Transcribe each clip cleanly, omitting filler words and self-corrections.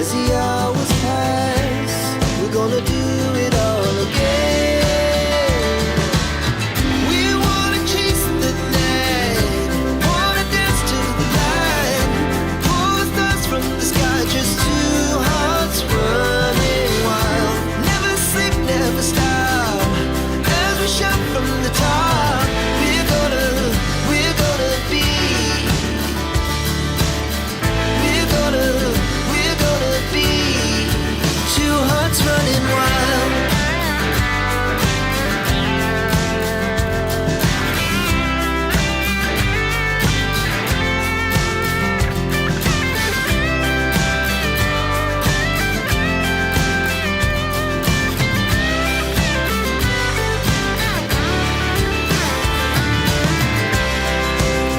As the hours pass, we're gonna do it all again. We wanna chase the night, wanna dance to the light, pull the stars from the sky, just two hearts running wild. Never sleep, never stop, as we shout from the top. We're gonna be. We're gonna be two hearts running wild.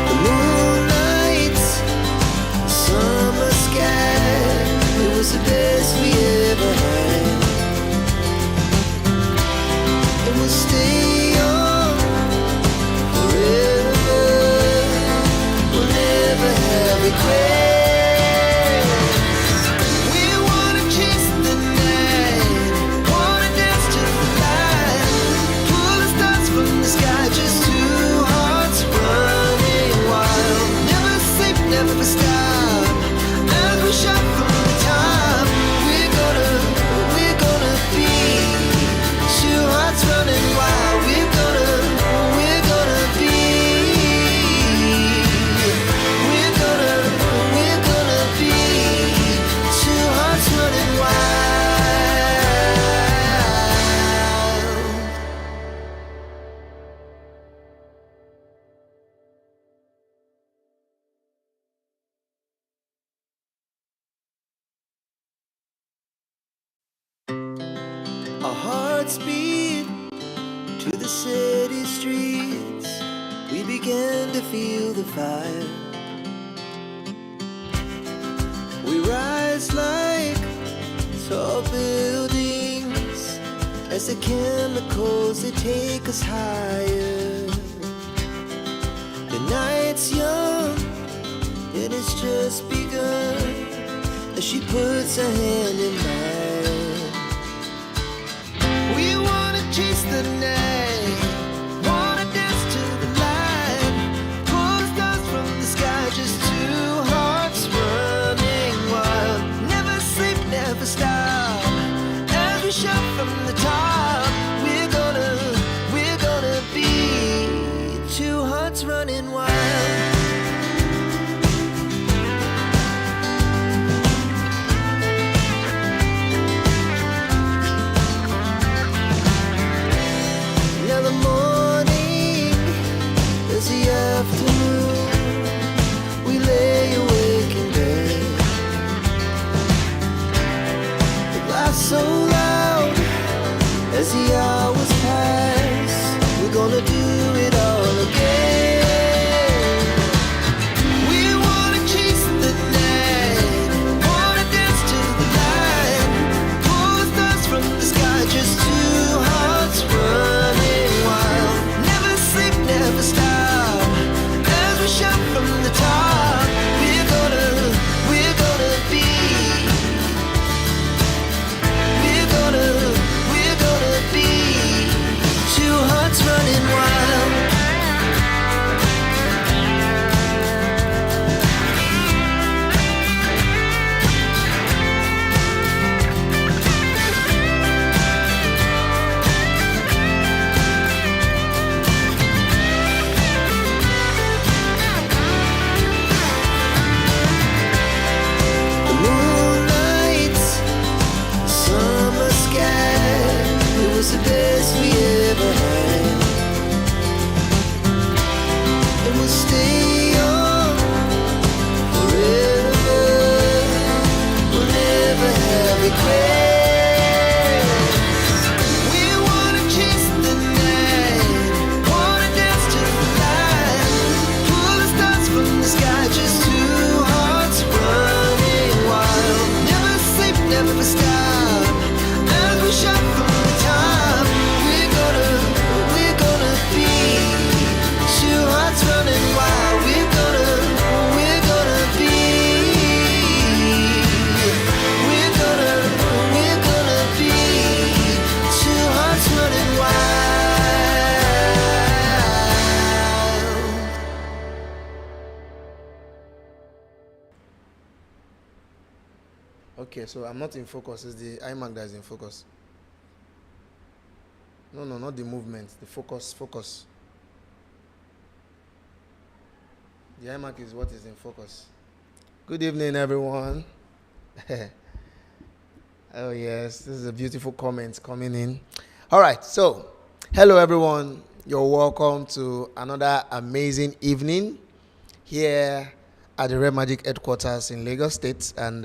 The moonlight, summer sky, it was the best we ever had. And we'll stay on forever. We'll never have regrets. We wanna chase the night, wanna dance to the light, pull the stars from the sky, just two hearts running wild. Never sleep, never stop, as we shout from the top. We're gonna be two hearts running wild. We're gonna be. We're gonna be two hearts running wild. Our hearts beat to the city streets. We began to feel the fire. We rise like tall buildings as the chemicals, they take us higher. The night's young and it's just begun as she puts her hand in mine. We wanna chase the night, wanna dance to the light, pull the stars from the sky, just two hearts running wild. Never sleep, never stop, as we shout from the top. We're gonna be two hearts running wild. Okay, so I'm not in focus. It's the iMac that is in focus. No, no, not the movement. The focus, focus. The iMac is what is in focus. Good evening, everyone. Oh yes, this is a beautiful comment coming in. All right, so hello everyone. You're welcome to another amazing evening here at the Red Magic headquarters in Lagos State, and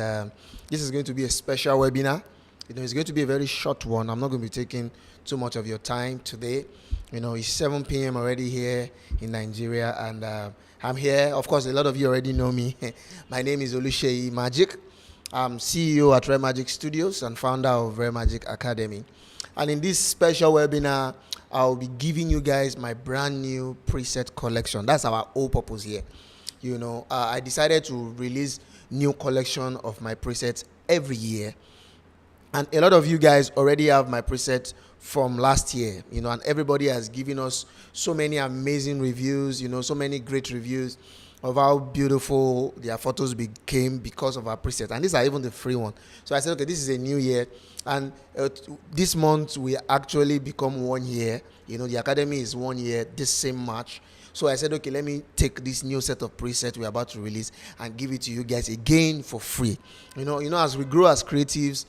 this is going to be a special webinar. It's going to be a very short one. I'm not going to be taking too much of your time today. It's 7 p.m. already here in Nigeria, and I'm here. Of course, a lot of you already know me. My name is Oluseyi Magic. I'm CEO at Red Magic Studios and founder of Red Magic Academy. And in this special webinar, I'll be giving you guys my brand new preset collection. That's our whole purpose here. I decided to release new collection of my presets every year. And a lot of you guys already have my preset from last year, and everybody has given us so many amazing reviews, so many great reviews of how beautiful their photos became because of our preset. And these are even the free one. So I said, okay, this is a new year. And this month we actually become 1 year. The Academy is 1 year this same March. So I said, okay, let me take this new set of presets we're about to release and give it to you guys again for free. As we grow as creatives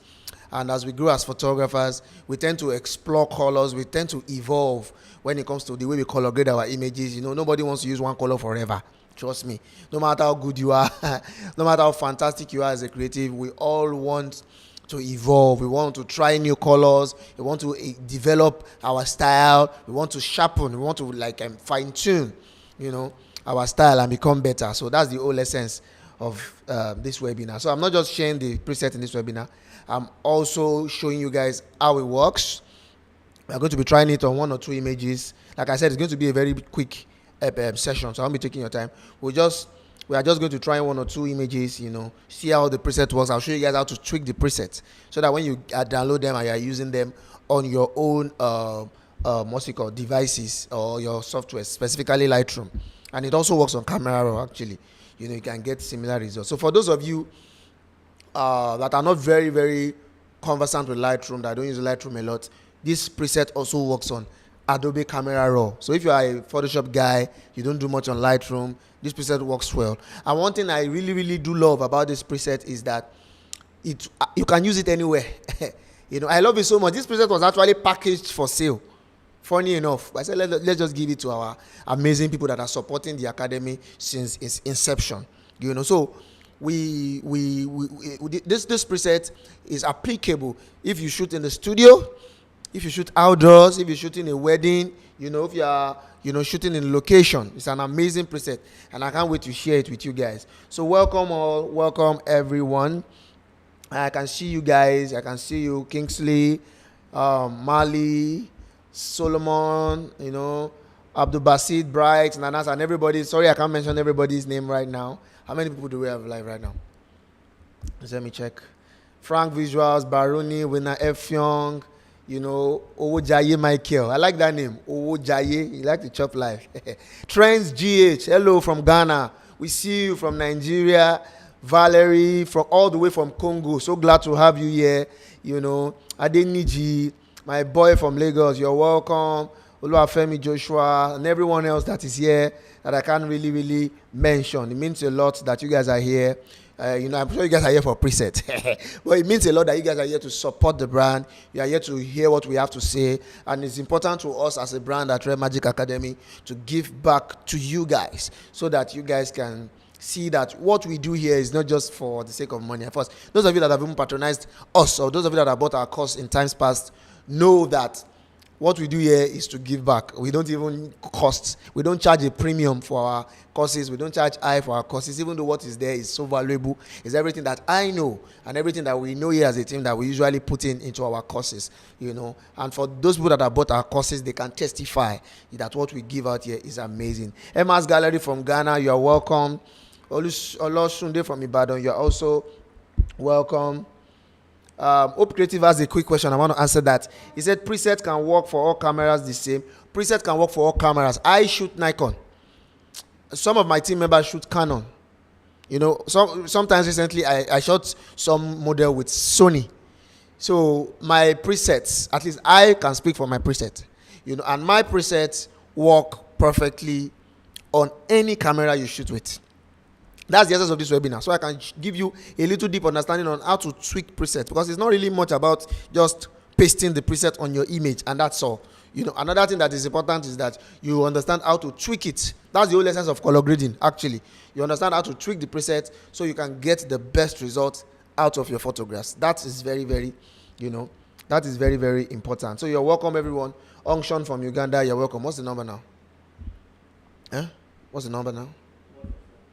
and as we grow as photographers, we tend to explore colors. We tend to evolve when it comes to the way we color grade our images. Nobody wants to use one color forever. Trust me. No matter how good you are, no matter how fantastic you are as a creative, we all want to evolve. We want to try new colors. We want to develop our style. We want to sharpen. We want to fine tune, our style and become better. So that's the whole essence of this webinar. So I'm not just sharing the preset in this webinar. I'm also showing you guys how it works. We're going to be trying it on 1 or 2 images. Like I said, it's going to be a very quick session, so I won't be taking your time. We are just going to try 1 or 2 images, see how the preset works. I'll show you guys how to tweak the presets so that when you download them and you are using them on your own devices or your software, specifically Lightroom. And it also works on Camera Raw, actually. You can get similar results. So for those of you that are not very, very conversant with Lightroom, that don't use Lightroom a lot, this preset also works on Adobe Camera Raw. So if you are a Photoshop guy, you don't do much on Lightroom, this preset works well. And one thing I really, really do love about this preset is that you can use it anywhere. I love it so much. This preset was actually packaged for sale. Funny enough, I said let's just give it to our amazing people that are supporting the Academy since its inception. So this preset is applicable if you shoot in the studio, if you shoot outdoors, if you're shooting a wedding, if you are shooting in location. It's an amazing preset, and I can't wait to share it with you guys. So welcome all, welcome everyone. I can see you guys. I can see you, Kingsley, Mali, Solomon, Abdul Basid, Bright, Nanas, and everybody. Sorry, I can't mention everybody's name right now. How many people do we have live right now? Let me check. Frank Visuals, Baruni, Winner F. Young, Owojaye Michael. I like that name. Owojaye. You like to chop life. Trends GH. Hello from Ghana. We see you from Nigeria. Valerie, from all the way from Congo. So glad to have you here. Adeniji, my boy from Lagos. You're welcome. Oluwafemi Joshua and everyone else that is here that I can't really, really mention. It means a lot that you guys are here. I'm sure you guys are here for preset. But it means a lot that you guys are here to support the brand. You are here to hear what we have to say. And it's important to us as a brand at Red Magic Academy to give back to you guys so that you guys can see that what we do here is not just for the sake of money. Of course, those of you that have even patronized us or those of you that have bought our course in times past know that what we do here is to give back. We don't even cost. We don't charge a premium for our courses. We don't charge high for our courses, even though what is there is so valuable. It's everything that I know and everything that we know here as a team that we usually put into our courses, And for those people that have bought our courses, they can testify that what we give out here is amazing. Emma's Gallery from Ghana, you are welcome. Olosunde from Ibadan, you are also welcome. Hope Creative has a quick question. I want to answer that. He said preset can work for all cameras the same. Preset can work for all cameras. I shoot Nikon. Some of my team members shoot Canon. Sometimes recently I shot some model with Sony. So my presets, at least I can speak for my preset, and my presets work perfectly on any camera you shoot with. That's the essence of this webinar. So I can give you a little deep understanding on how to tweak presets, because it's not really much about just pasting the preset on your image and that's all. Another thing that is important is that you understand how to tweak it. That's the whole essence of color grading, actually. You understand how to tweak the preset so you can get the best results out of your photographs. That is very, very, that is very, very important. So you're welcome, everyone. Ongshon from Uganda, you're welcome. What's the number now? What's the number now?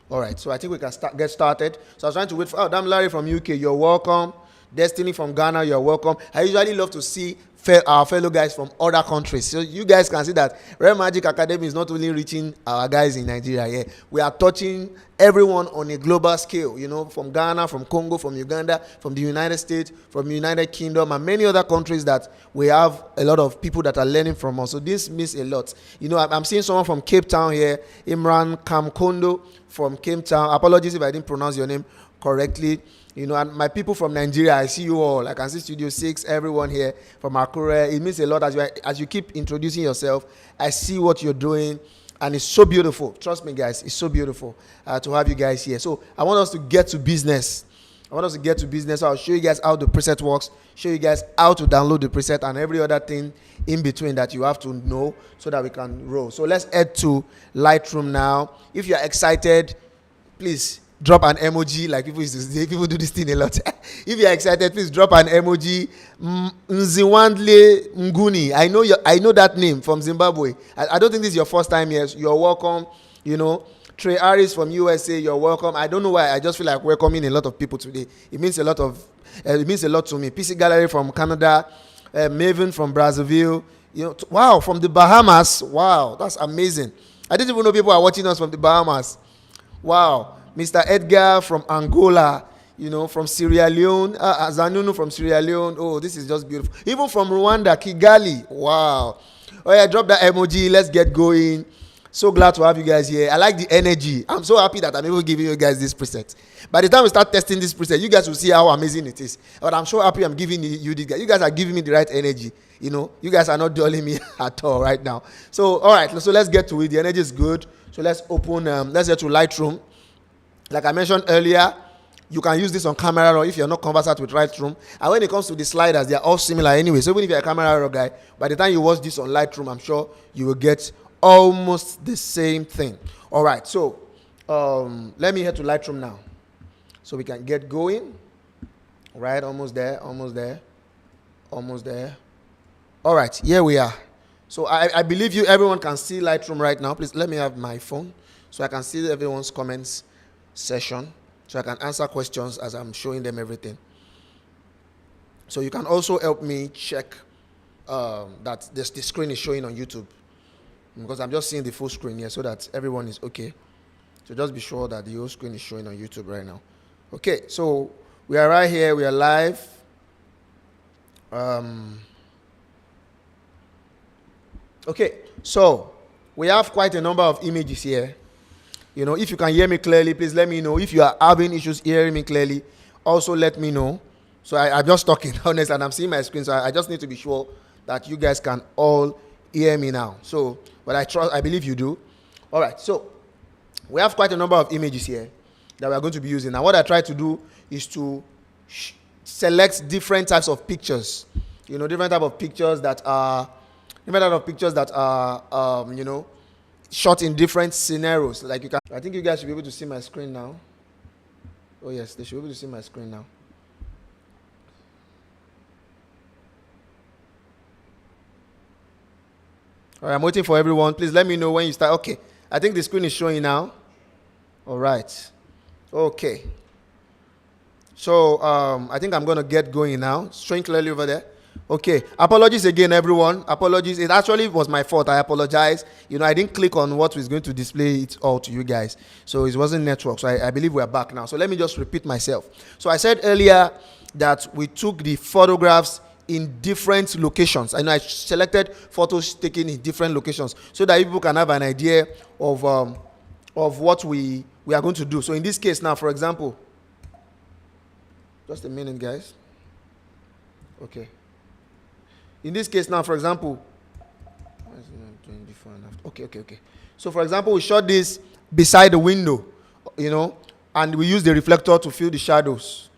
All right, so I think we can get started. So I was trying to wait for, Larry from UK, you're welcome. Destiny from Ghana, you're welcome. I usually love to see our fellow guys from other countries. So you guys can see that Real Magic Academy is not only reaching our guys in Nigeria. Yeah, we are touching everyone on a global scale. From Ghana, from Congo, from Uganda, from the United States, from the United Kingdom, and many other countries that we have a lot of people that are learning from us. So this means a lot. I'm seeing someone from Cape Town here, Imran Kamkondo from Cape Town. Apologies if I didn't pronounce your name correctly. And my people from Nigeria, I see you all. I can see Studio 6, everyone here from Akure. It means a lot as you keep introducing yourself. I see what you're doing, and it's so beautiful. Trust me, guys, it's so beautiful to have you guys here. So I want us to get to business. So I'll show you guys how the preset works, show you guys how to download the preset and every other thing in between that you have to know so that we can roll. So let's head to Lightroom now. If you're excited, please drop an emoji. Like people used to say, people do this thing a lot. If you're excited, please drop an emoji. Nziwandle Nguni. I know that name from Zimbabwe. I don't think this is your first time here. You're welcome. Trey Harris from USA, you're welcome. I don't know why. I just feel like welcoming a lot of people today. It means a lot to me. PC Gallery from Canada, Maven from Brazzaville. Wow, from the Bahamas. Wow, that's amazing. I didn't even know people are watching us from the Bahamas. Wow. Mr. Edgar from Angola, from Sierra Leone, Zanunu from Sierra Leone. Oh, this is just beautiful. Even from Rwanda, Kigali. Wow. Oh yeah, drop that emoji. Let's get going. So glad to have you guys here. I like the energy. I'm so happy that I'm able to give you guys this preset. By the time we start testing this preset, you guys will see how amazing it is. But I'm so happy I'm giving you this guy. You guys are giving me the right energy. You guys are not dulling me at all right now. So, all right. So let's get to it. The energy is good. So let's open, let's get to Lightroom. Like I mentioned earlier, you can use this on Camera Raw if you're not conversant with Lightroom. And when it comes to the sliders, they're all similar anyway. So even if you're a Camera Raw guy, by the time you watch this on Lightroom, I'm sure you will get almost the same thing. All right, so let me head to Lightroom now so we can get going. All right, almost there. All right, here we are. So I believe everyone can see Lightroom right now. Please let me have my phone so I can see everyone's comments session, so I can answer questions as I'm showing them everything. So you can also help me check that the screen is showing on YouTube, because I'm just seeing the full screen here so that everyone is okay. So just be sure that the whole screen is showing on YouTube right now. Okay, so we are right here. We are live. Okay, so we have quite a number of images here. If you can hear me clearly, please let me know. If you are having issues hearing me clearly, also let me know. So I'm just talking, honest, and I'm seeing my screen, so I just need to be sure that you guys can all hear me now. So, but I believe you do. All right, so we have quite a number of images here that we are going to be using. And what I try to do is to select different types of pictures. Different type of pictures that are, shot in different scenarios. Like you can, I think you guys should be able to see my screen now. Oh yes, they should be able to see my screen now. All right, I'm waiting for everyone. Please let me know when you start. Okay, I think the screen is showing now. All right. Okay. So I think I'm going to get going now. Showing clearly over there. Okay, apologies again, everyone. Apologies. It actually was my fault. I apologize. I didn't click on what was going to display it all to you guys. So it wasn't network. So I believe we're back now. So let me just repeat myself. So I said earlier that we took the photographs in different locations. I know I selected photos taken in different locations so that people can have an idea of of what we are going to do. So in this case now, for example, just a minute, guys. Okay. In this case now, for example, okay. So for example, we shot this beside the window, and we use the reflector to fill the shadows,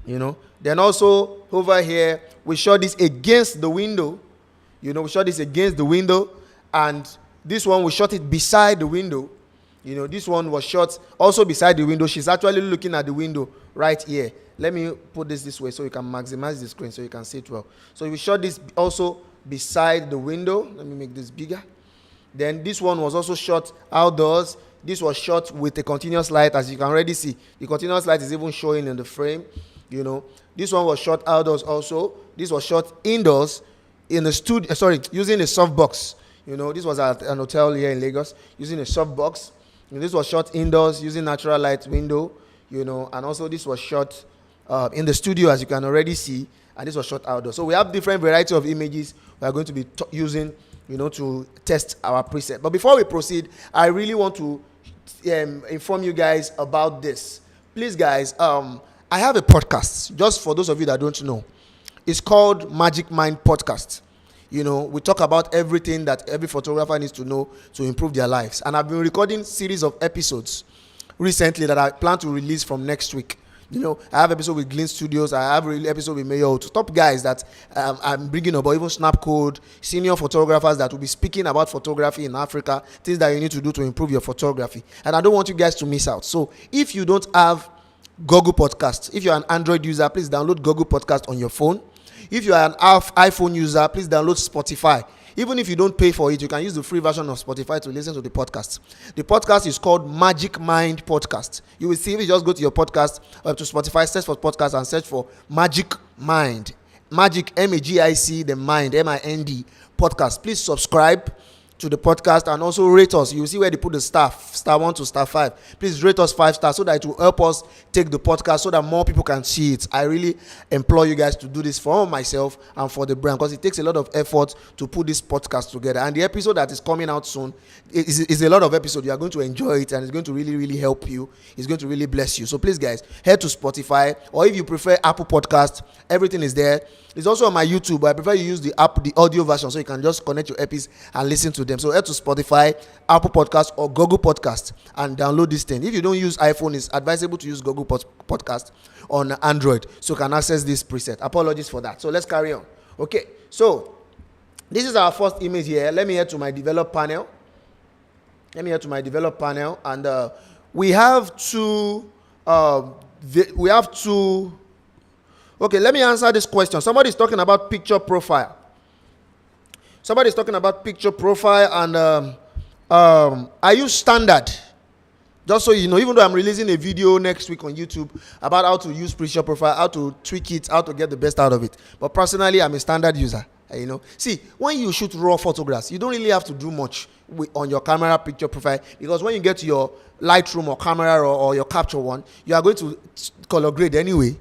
Then also over here, we shot this against the window, we shot this against the window, and this one we shot it beside the window. This one was shot also beside the window. She's actually looking at the window right here. Let me put this way so you can maximize the screen so you can see it well. So we shot this also beside the window. Let me make this bigger. Then this one was also shot outdoors. This was shot with a continuous light, as you can already see. The continuous light is even showing in the frame. This one was shot outdoors also. This was shot indoors in a studio. Using a softbox. This was at an hotel here in Lagos using a softbox. This was shot indoors using natural light window. And also this was shot in the studio, as you can already see, and this was shot outdoors. So we have different variety of images we are going to be using, to test our preset. But before we proceed, I really want to inform you guys about this. Please, guys, I have a podcast, just for those of you that don't know. It's called Magic Mind Podcast. We talk about everything that every photographer needs to know to improve their lives. And I've been recording series of episodes recently that I plan to release from next week. I have episode with Glint Studios. I have an episode with Mayo, top guys that I'm bringing up, or even Snapcode, senior photographers that will be speaking about photography in Africa, things that you need to do to improve your photography. And I don't want you guys to miss out. So if you don't have Google Podcast, if you're an Android user, please download Google Podcast on your phone. If you are an iPhone user, please download Spotify. Even if you don't pay for it, you can use the free version of Spotify to listen to the podcast. The podcast is called Magic Mind Podcast. You will see if you just go to your podcast, to Spotify, search for podcast and search for Magic Mind. Magic, M-A-G-I-C, the mind, M-I-N-D, podcast. Please subscribe to the podcast and also rate us. You will see where they put the star 1 to star 5. Please rate us 5 stars so that it will help us take the podcast so that more people can see it. I really implore you guys to do this for myself and for the brand, because it takes a lot of effort to put this podcast together. And the episode that is coming out soon is a lot of episode. You are going to enjoy it, and it's going to really, really help you. It's going to really bless you. So please, guys, head to Spotify, or if you prefer Apple Podcast, everything is there. It's also on my YouTube, but I prefer you use the app, the audio version, so you can just connect your earpiece and listen to them. So head to Spotify, Apple Podcast, or Google Podcast and download this thing. If you don't use iPhone, it's advisable to use Google Podcast on Android so you can access this preset. Apologies for that. So let's carry on. Okay, so this is our first image here. Let me head to my develop panel. And we have two. Okay, let me answer this question. Somebody's talking about picture profile. And I use standard. Just so you know, even though I'm releasing a video next week on YouTube about how to use picture profile, how to tweak it, how to get the best out of it. But personally, I'm a standard user. See, when you shoot raw photographs, you don't really have to do much on your camera picture profile, because when you get to your Lightroom or camera or your Capture One, you are going to color grade anyway.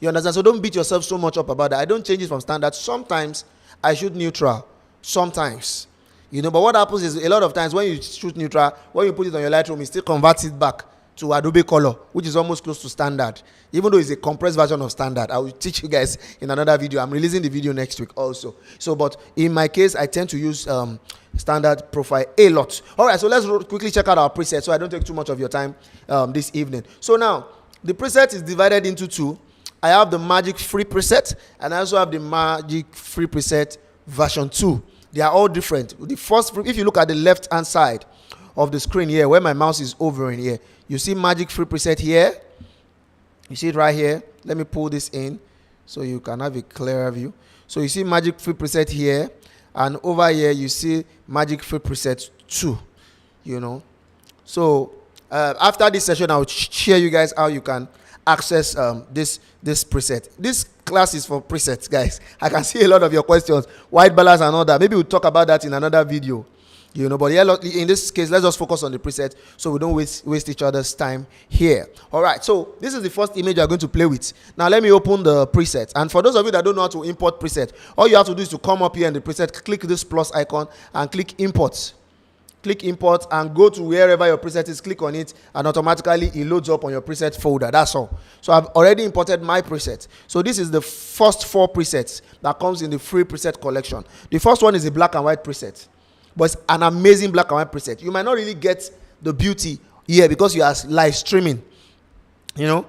You understand? So don't beat yourself so much up about that. I don't change it from standard. Sometimes I shoot neutral. Sometimes. But what happens is a lot of times when you shoot neutral, when you put it on your Lightroom, it still converts it back to Adobe Color, which is almost close to standard. Even though it's a compressed version of standard. I will teach you guys in another video. I'm releasing the video next week also. So, but in my case, I tend to use standard profile a lot. All right, so let's quickly check out our preset so I don't take too much of your time this evening. So now, the preset is divided into two. I have the Magic Free preset, and I also have the Magic Free preset version 2. They are all different. The first, if you look at the left-hand side of the screen here, where my mouse is over in here, you see Magic Free preset here. You see it right here. Let me pull this in so you can have a clearer view. So you see Magic Free preset here, and over here you see Magic Free preset 2. So after this session, I'll share you guys how you can access this preset. This class is for presets, guys. I can see a lot of your questions, white balance and all that. Maybe we'll talk about that in another video, but in this case, let's just focus on the preset so we don't waste each other's time here. All right, so this is the first image you're going to play with. Now let me open the preset, and for those of you that don't know how to import preset, all you have to do is to come up here in the preset, click this plus icon and click import. click import and go to wherever your preset is, click on it, and automatically it loads up on your preset folder. That's all. So I've already imported my preset. So this is the first 4 presets that comes in the free preset collection. The first one is a black and white preset, but it's an amazing black and white preset. You might not really get the beauty here because you are live streaming, you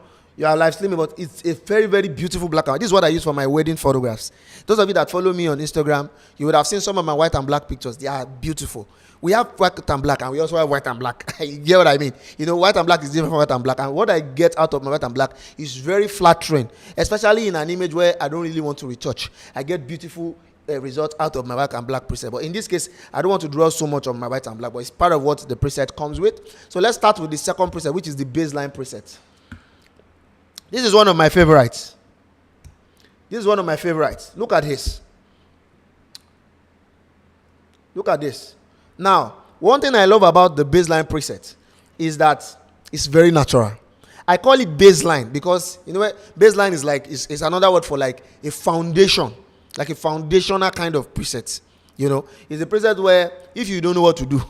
are live streaming, but it's a very, very beautiful black and white. This is what I use for my wedding photographs. Those of you that follow me on Instagram, you would have seen some of my white and black pictures. They are beautiful. We have white and black, and we also have white and black. You get what I mean? White and black is different from white and black. And what I get out of my white and black is very flattering, especially in an image where I don't really want to retouch. I get beautiful results out of my white and black preset. But in this case, I don't want to draw so much on my white and black, but it's part of what the preset comes with. So let's start with the second preset, which is the baseline preset. This is one of my favorites. Look at this. Look at this. Now, one thing I love about the baseline preset is that it's very natural. I call it baseline because, baseline is like, it's another word for like a foundation, like a foundational kind of preset. It's a preset where if you don't know what to do,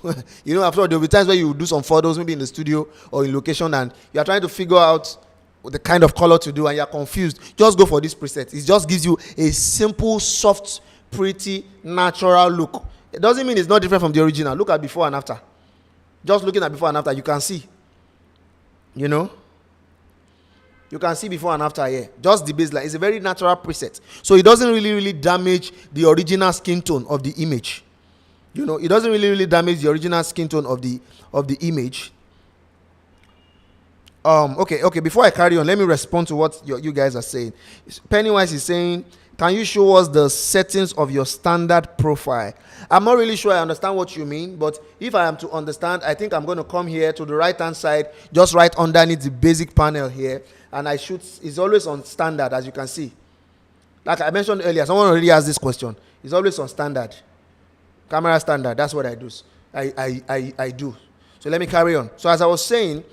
after all, there will be times where you do some photos, maybe in the studio or in location, and you are trying to figure out the kind of color to do and you're confused. Just go for this preset. It just gives you a simple, soft, pretty, natural look. It doesn't mean it's not different from the original. Look at before and after. Just looking at before and after, you can see. You can see before and after here. Just the baseline. It's a very natural preset. So it doesn't really damage the original skin tone of the image. It doesn't really damage the original skin tone of the image. Okay. Before I carry on, let me respond to what you guys are saying. Pennywise is saying, can you show us the settings of your standard profile? I'm not really sure I understand what you mean, but if I am to understand, I think I'm going to come here to the right-hand side, just right underneath the basic panel here, and it's always on standard, as you can see. Like I mentioned earlier, someone already asked this question. It's always on standard. Camera standard, that's what I do. I do. So let me carry on. So as I was saying,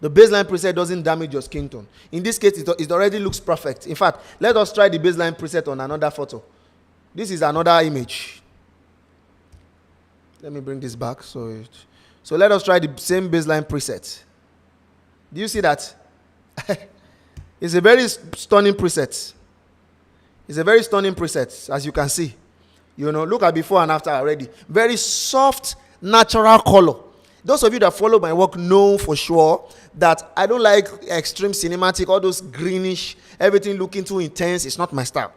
the baseline preset doesn't damage your skin tone. In this case, it already looks perfect. In fact, let us try the baseline preset on another photo. This is another image. Let me bring this back. So let us try the same baseline preset. Do you see that? It's a very stunning preset. It's a very stunning preset, as you can see. Look at before and after already. Very soft, natural color. Those of you that follow my work know for sure that I don't like extreme cinematic, all those greenish, everything looking too intense. It's not my style.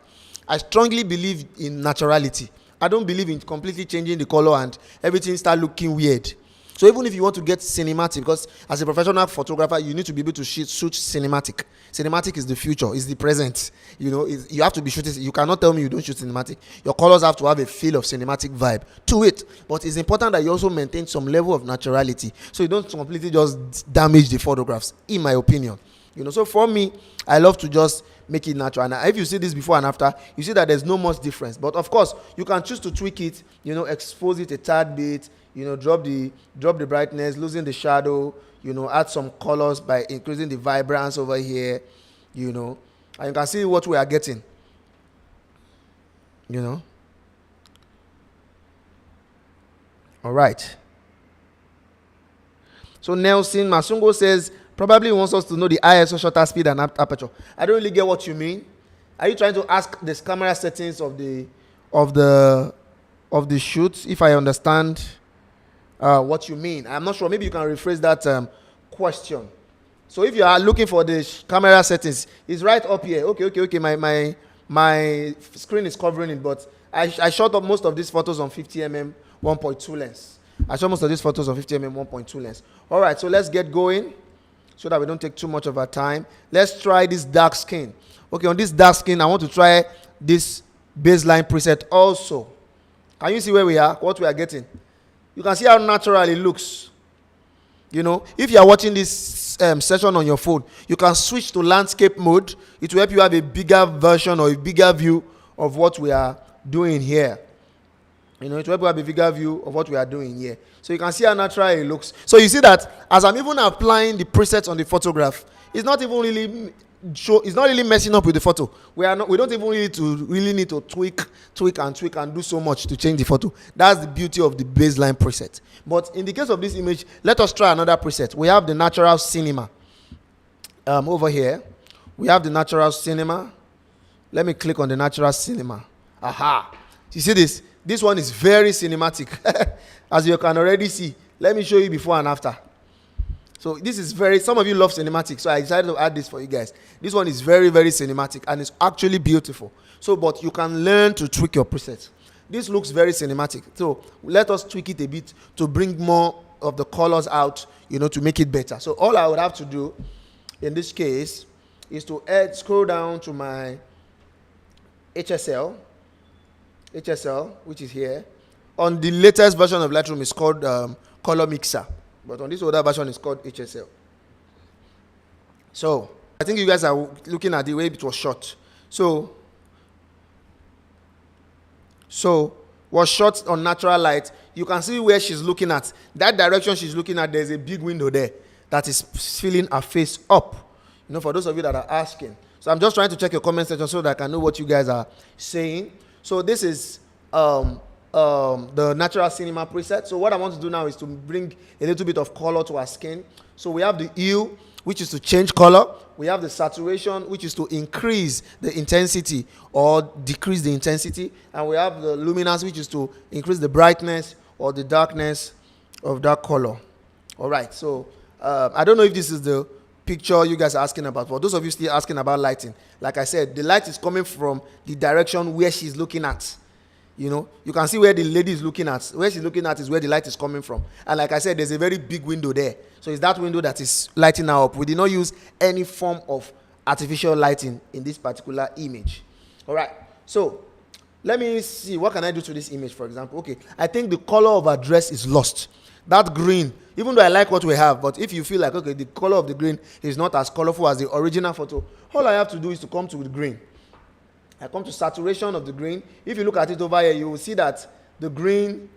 I strongly believe in naturality. I don't believe in completely changing the color and everything start looking weird. So even if you want to get cinematic, because as a professional photographer, you need to be able to shoot cinematic. Cinematic is the future, is the present. You have to be shooting. You cannot tell me you don't shoot cinematic. Your colors have to have a feel of cinematic vibe to it. But it's important that you also maintain some level of naturality, so you don't completely just damage the photographs, in my opinion. So for me, I love to just make it natural. And if you see this before and after, you see that there's no much difference. But of course, you can choose to tweak it, expose it a tad bit, drop the brightness, loosen the shadow, add some colors by increasing the vibrance over here, and you can see what we are getting, All right. So Nelson Masungo says, probably wants us to know the ISO shutter speed and aperture. I don't really get what you mean. Are you trying to ask the camera settings of the shoot? If I understand what you mean, I'm not sure. Maybe you can rephrase that question. So if you are looking for the camera settings, it's right up here. Okay. My screen is covering it, but I shot up most of these photos on 50mm 1.2 lens. I shot most of these photos on 50mm 1.2 lens. All right, so let's get going so that we don't take too much of our time. Let's try this dark skin. Okay, on this dark skin, I want to try this baseline preset also. Can you see where we are, what we are getting? You can see how natural it looks. If you are watching this session on your phone, you can switch to landscape mode. It will help you have a bigger version or a bigger view of what we are doing here. It will help you have a bigger view of what we are doing here. So you can see how natural it looks. So you see that as I'm even applying the presets on the photograph, it's not even really it's not really messing up with the photo. We don't even really need to tweak and do so much to change the photo. That's the beauty of the baseline preset. But in the case of this image, let us try another preset. We have the natural cinema. Over here, we have the natural cinema. Let me click on the natural cinema. Aha. You see this? This one is very cinematic. As you can already see. Let me show you before and after. So this is some of you love cinematic, so I decided to add this for you guys. This one is very, very cinematic, and it's actually beautiful. So, but you can learn to tweak your presets. This looks very cinematic. So let us tweak it a bit to bring more of the colors out, to make it better. So all I would have to do in this case is to scroll down to my HSL, which is here. On the latest version of Lightroom, it's called Color Mixer. But on this older version, it's called HSL. So, I think you guys are looking at the way it was shot. So was shot on natural light. You can see where she's looking at. That direction she's looking at, there's a big window there that is filling her face up. For those of you that are asking. So I'm just trying to check your comment section so that I can know what you guys are saying. So this is the natural cinema preset. So what I want to do now is to bring a little bit of color to our skin. So we have the hue, which is to change color. We have the saturation, which is to increase the intensity or decrease the intensity. And we have the luminance, which is to increase the brightness or the darkness of that color. All right. So I don't know if this is the picture you guys are asking about. For those of you still asking about lighting, like I said, the light is coming from the direction where she's looking at. You can see where the lady is looking at. Where she's looking at is where the light is coming from. And like I said, there's a very big window there. So it's that window that is lighting her up. We did not use any form of artificial lighting in this particular image. All right. So let me see. What can I do to this image, for example? Okay. I think the color of her dress is lost. That green, even though I like what we have, but if you feel like, okay, the color of the green is not as colorful as the original photo, all I have to do is to come to the green. I come to saturation of the green. If you look at it over here, you will see that the green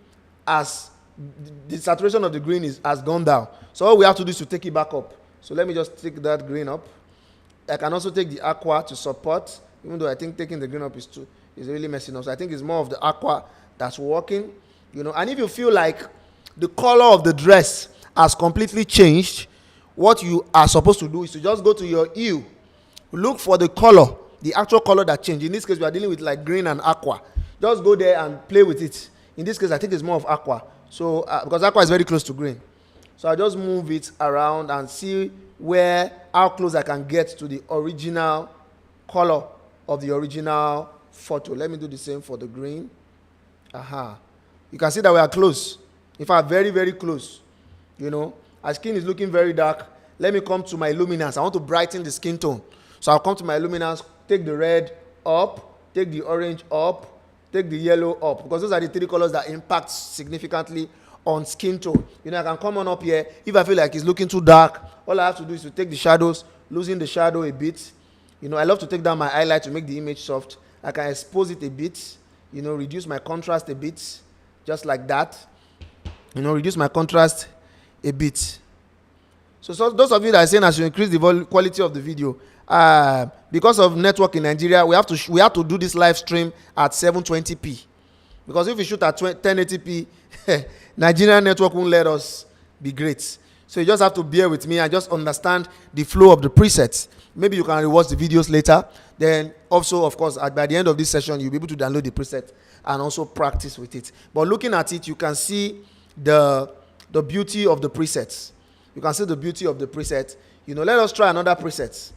the saturation of the green has gone down. So all we have to do is to take it back up. So let me just take that green up. I can also take the aqua to support, even though I think taking the green up is really messing up. So I think it's more of the aqua that's working, And if you feel like the color of the dress has completely changed, what you are supposed to do is to just go to your hue, look for the color, the actual color that changed. In this case, we are dealing with like green and aqua. Just go there and play with it. In this case, I think it's more of aqua. So, because aqua is very close to green. So I just move it around and see how close I can get to the original color of the original photo. Let me do the same for the green. Aha. You can see that we are close. In fact, very, very close. Our skin is looking very dark. Let me come to my luminance. I want to brighten the skin tone. So I'll come to my luminance, take the red up, take the orange up, take the yellow up. Because those are the three colors that impact significantly on skin tone. I can come on up here. If I feel like it's looking too dark, all I have to do is to take the shadows, loosen the shadow a bit. I love to take down my highlight to make the image soft. I can expose it a bit, reduce my contrast a bit, just like that. Reduce my contrast a bit. So those of you that are saying I should increase the quality of the video, because of network in Nigeria, we have to do this live stream at 720p. Because if we shoot at 1080p, Nigerian network won't let us be great. So you just have to bear with me and just understand the flow of the presets. Maybe you can rewatch the videos later. Then also, of course, by the end of this session, you'll be able to download the preset and also practice with it. But looking at it, you can see the beauty of the presets. You can see the beauty of the preset. Let us try another preset.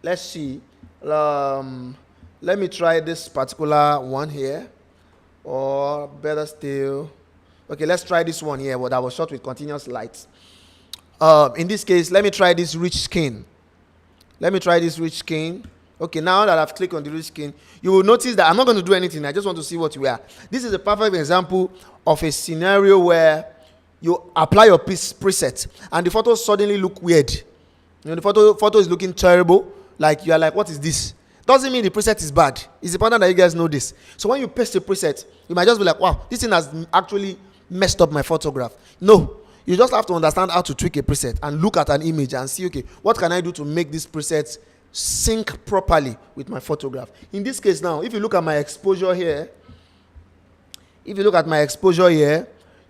Let's see. Let me try this particular one here. Or better still. Okay, let's try this one here. That was shot with continuous light. In this case, let me try this rich skin. Okay, now that I've clicked on the rich skin, you will notice that I'm not going to do anything. I just want to see what you are. This is a perfect example of a scenario where you apply your preset and the photo suddenly look weird. The photo is looking terrible. Like you are like, what is this? Doesn't mean the preset is bad. It's important that you guys know this. So when you paste the preset, you might just be like, wow, this thing has actually messed up my photograph. No, You just have to understand how to tweak a preset and look at an image and see, okay, what can I do to make this preset sync properly with my photograph? In this case now, if you look at my exposure here,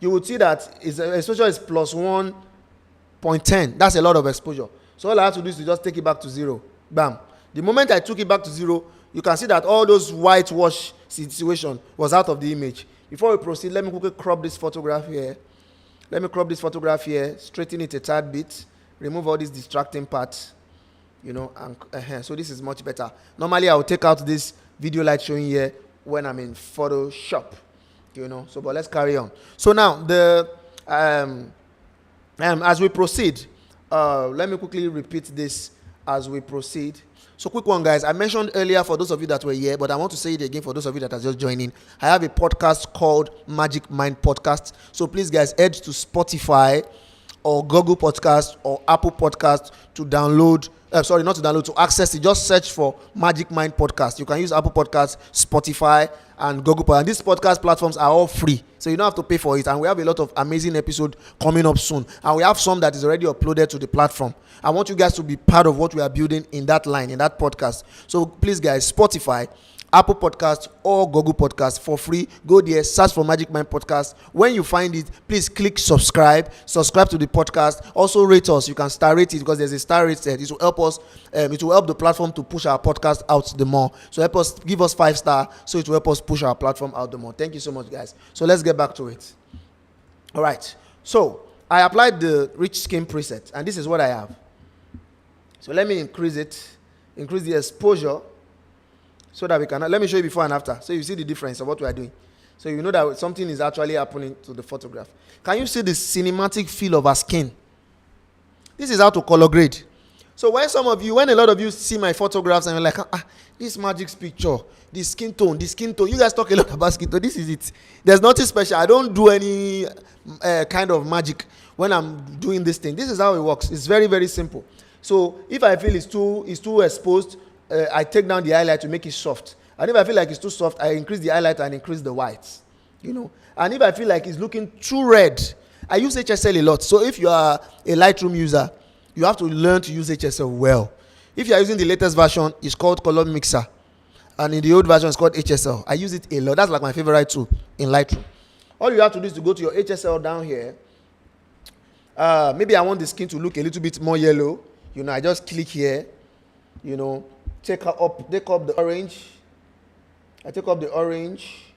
you would see that exposure is plus 1.10. That's a lot of exposure. So all I have to do is to just take it back to 0. Bam. The moment I took it back to 0, you can see that all those whitewash situation was out of the image. Before we proceed, let me quickly crop this photograph here. Straighten it a tad bit, remove all these distracting parts, and so this is much better. Normally, I will take out this video light showing here when I'm in Photoshop, So, but let's carry on. So now, as we proceed, let me quickly repeat this as we proceed. So quick one, guys. I mentioned earlier for those of you that were here, but I want to say it again for those of you that are just joining. I have a podcast called Magic Mind Podcast. So please, guys, head to Spotify or Google Podcast or Apple Podcast to download. To access it. Just search for Magic Mind Podcast. You can use Apple Podcasts, Spotify, and Google Podcast. And these podcast platforms are all free, so you don't have to pay for it. And we have a lot of amazing episodes coming up soon. And we have some that is already uploaded to the platform. I want you guys to be part of what we are building in that line, in that podcast. So please, guys, Spotify, Apple Podcast, or Google Podcast for free. Go there, search for Magic Mind Podcast. When you find it, please click subscribe to the podcast. Also rate us. You can star rate it because there's a star rate set. It will help us. It will help the platform to push our podcast out the more. So help us, give us 5 stars, so it will help us push our platform out the more. Thank you so much, guys. So let's get back to it. All right. So I applied the rich skin preset, and this is what I have. So let me increase the exposure, so that we can, let me show you before and after, so you see the difference of what we are doing. So you know that something is actually happening to the photograph. Can you see the cinematic feel of our skin? This is how to color grade. So when a lot of you see my photographs and you're like, this Magic's picture, the skin tone, you guys talk a lot about skin tone. This is it. There's nothing special. I don't do any kind of magic when I'm doing this thing. This is how it works. It's very, very simple. So if I feel it's too exposed, I take down the highlight to make it soft. And if I feel like it's too soft, I increase the highlight and increase the whites. And if I feel like it's looking too red, I use HSL a lot. So if you are a Lightroom user, you have to learn to use HSL well. If you are using the latest version, it's called Color Mixer. And in the old version, it's called HSL. I use it a lot. That's like my favorite tool in Lightroom. All you have to do is to go to your HSL down here. Maybe I want the skin to look a little bit more yellow. I just click here. Take up the orange. I take up the orange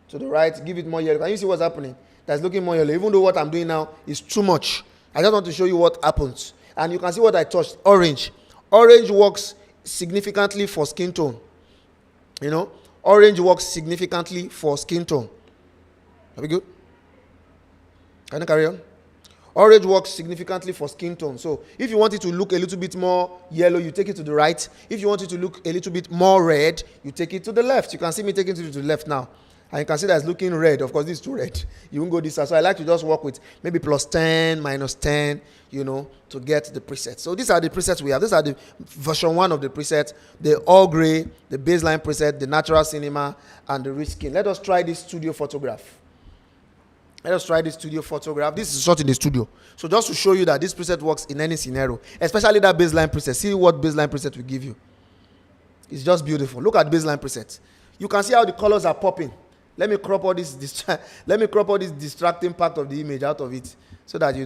to the right, give it more yellow. Can you see what's happening? That's looking more yellow. Even though what I'm doing now is too much. I just want to show you what happens. And you can see what I touched. Orange. Orange works significantly for skin tone. Orange works significantly for skin tone. Are we good? Can you carry on? Orange works significantly for skin tone. So if you want it to look a little bit more yellow, you take it to the right. If you want it to look a little bit more red, you take it to the left. You can see me taking it to the left now. And you can see that it's looking red. Of course, this is too red. You won't go this side. So I like to just work with maybe plus 10, minus 10, to get the presets. So these are the presets we have. These are the version 1 of the preset. The all gray, the baseline preset, the natural cinema, and the rich skin. Let us try this studio photograph. This is shot in the studio. So just to show you that this preset works in any scenario, especially that baseline preset. See what baseline preset will give you. It's just beautiful. Look at baseline preset. You can see how the colors are popping. Let me crop all this distracting part of the image out of it, so that it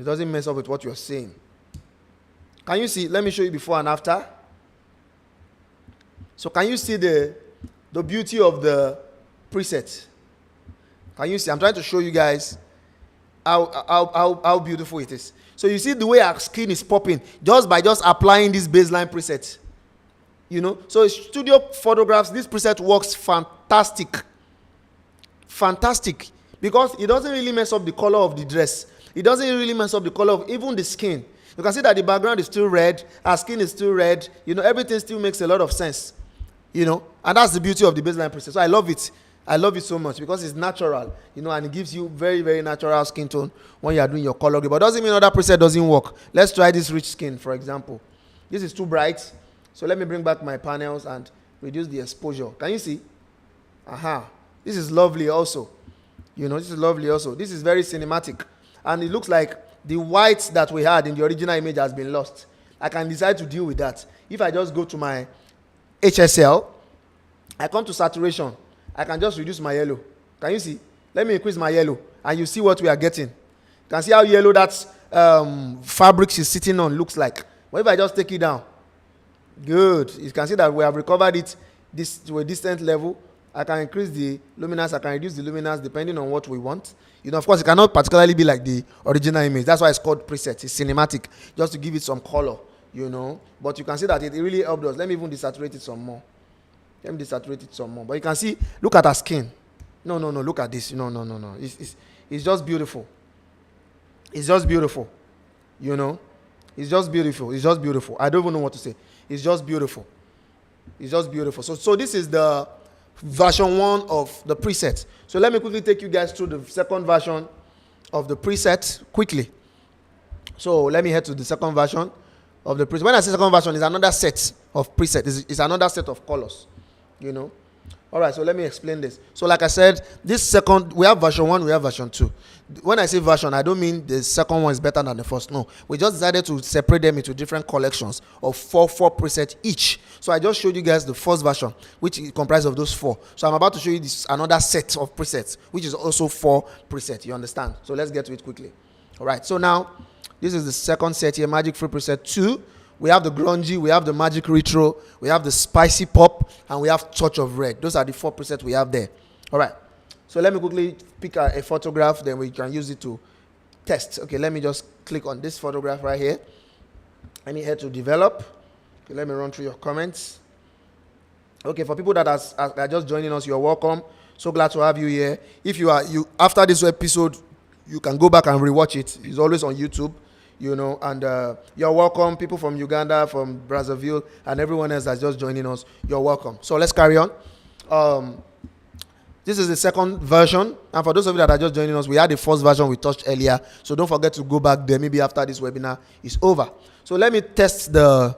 doesn't mess up with what you're saying. Can you see? Let me show you before and after. So can you see the beauty of the preset? Can you see? I'm trying to show you guys how beautiful it is. So you see the way our skin is popping just by applying this baseline preset. So studio photographs, this preset works fantastic, because it doesn't really mess up the color of the dress. It doesn't really mess up the color of even the skin. You can see that the background is still red, our skin is still red. Everything still makes a lot of sense. And that's the beauty of the baseline preset. So I love it. I love it so much because it's natural, and it gives you very, very natural skin tone when you are doing your color grade. But doesn't mean other preset doesn't work. Let's try this rich skin, for example. This is too bright. So let me bring back my panels and reduce the exposure. Can you see? This is lovely also. This is lovely also. This is very cinematic. And it looks like the white that we had in the original image has been lost. I can decide to deal with that. If I just go to my HSL, I come to saturation, I can just reduce my yellow. Can you see? Let me increase my yellow, and you see what we are getting. You can see how yellow that fabric she's sitting on looks like. But if I just take it down, good. You can see that we have recovered it this to a distant level. I can increase the luminance, I can reduce the luminance depending on what we want. Of course, it cannot particularly be like the original image. That's why it's called preset. It's cinematic, just to give it some color, But you can see that it really helped us. Let me even desaturate it some more. But you can see, look at her skin. No, look at this. No. It's just beautiful. It's just beautiful. It's just beautiful. I don't even know what to say. It's just beautiful. So this is the version 1 of the preset. So let me quickly take you guys through the second version of the preset quickly. So let me head to the second version of the preset. When I say second version, it's another set of preset. It's another set of colors. All right, so let me explain this. So like I said, we have version 1, we have version 2. When I say version, I don't mean the second one is better than the first. No, we just decided to separate them into different collections of four presets each. So I just showed you guys the first version, which is comprised of those 4. So I'm about to show you another set of presets, which is also 4 presets. You understand? So let's get to it quickly. All right, so now this is the second set here, Magic Free Preset 2. We have the grungy, we have the magic retro, we have the spicy pop, and we have touch of red. Those are the 4 presets we have there. All right. So let me quickly pick a photograph, then we can use it to test. Okay, let me just click on this photograph right here. I need here to develop. Okay, let me run through your comments. Okay, for people that are just joining us, you're welcome. So glad to have you here. If you after this episode, you can go back and rewatch it. It's always on YouTube. And you're welcome, people from Uganda, from Brazzaville, and everyone else that's just joining us. You're welcome. So let's carry on. This is the second version, and for those of you that are just joining us, we had the first version we touched earlier, so don't forget to go back there maybe after this webinar is over. So let me test the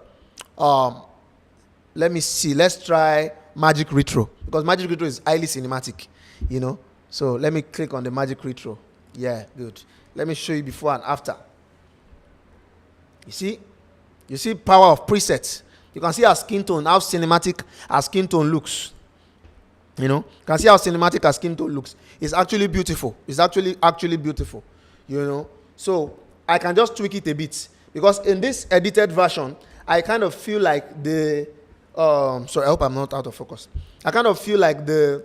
let me see, let's try Magic Retro, because Magic Retro is highly cinematic, so let me click on the Magic Retro. Yeah, good. Let me show you before and after. You see power of presets. You can see our skin tone, how cinematic our skin tone looks. You can see how cinematic our skin tone looks. It's actually beautiful. It's actually beautiful. So I can just tweak it a bit, because in this edited version, I kind of feel like the sorry, I hope I'm not out of focus. I kind of feel like the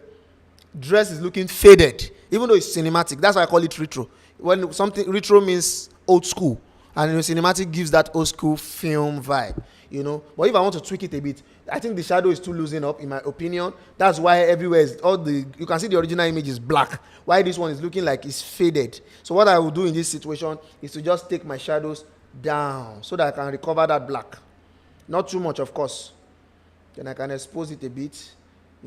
dress is looking faded, even though it's cinematic. That's why I call it retro. When something retro means old school. And cinematic gives that old school film vibe, But if I want to tweak it a bit, I think the shadow is too loosened up, in my opinion. That's why everywhere is you can see the original image is black. Why this one is looking like it's faded. So what I will do in this situation is to just take my shadows down so that I can recover that black. Not too much, of course. Then I can expose it a bit.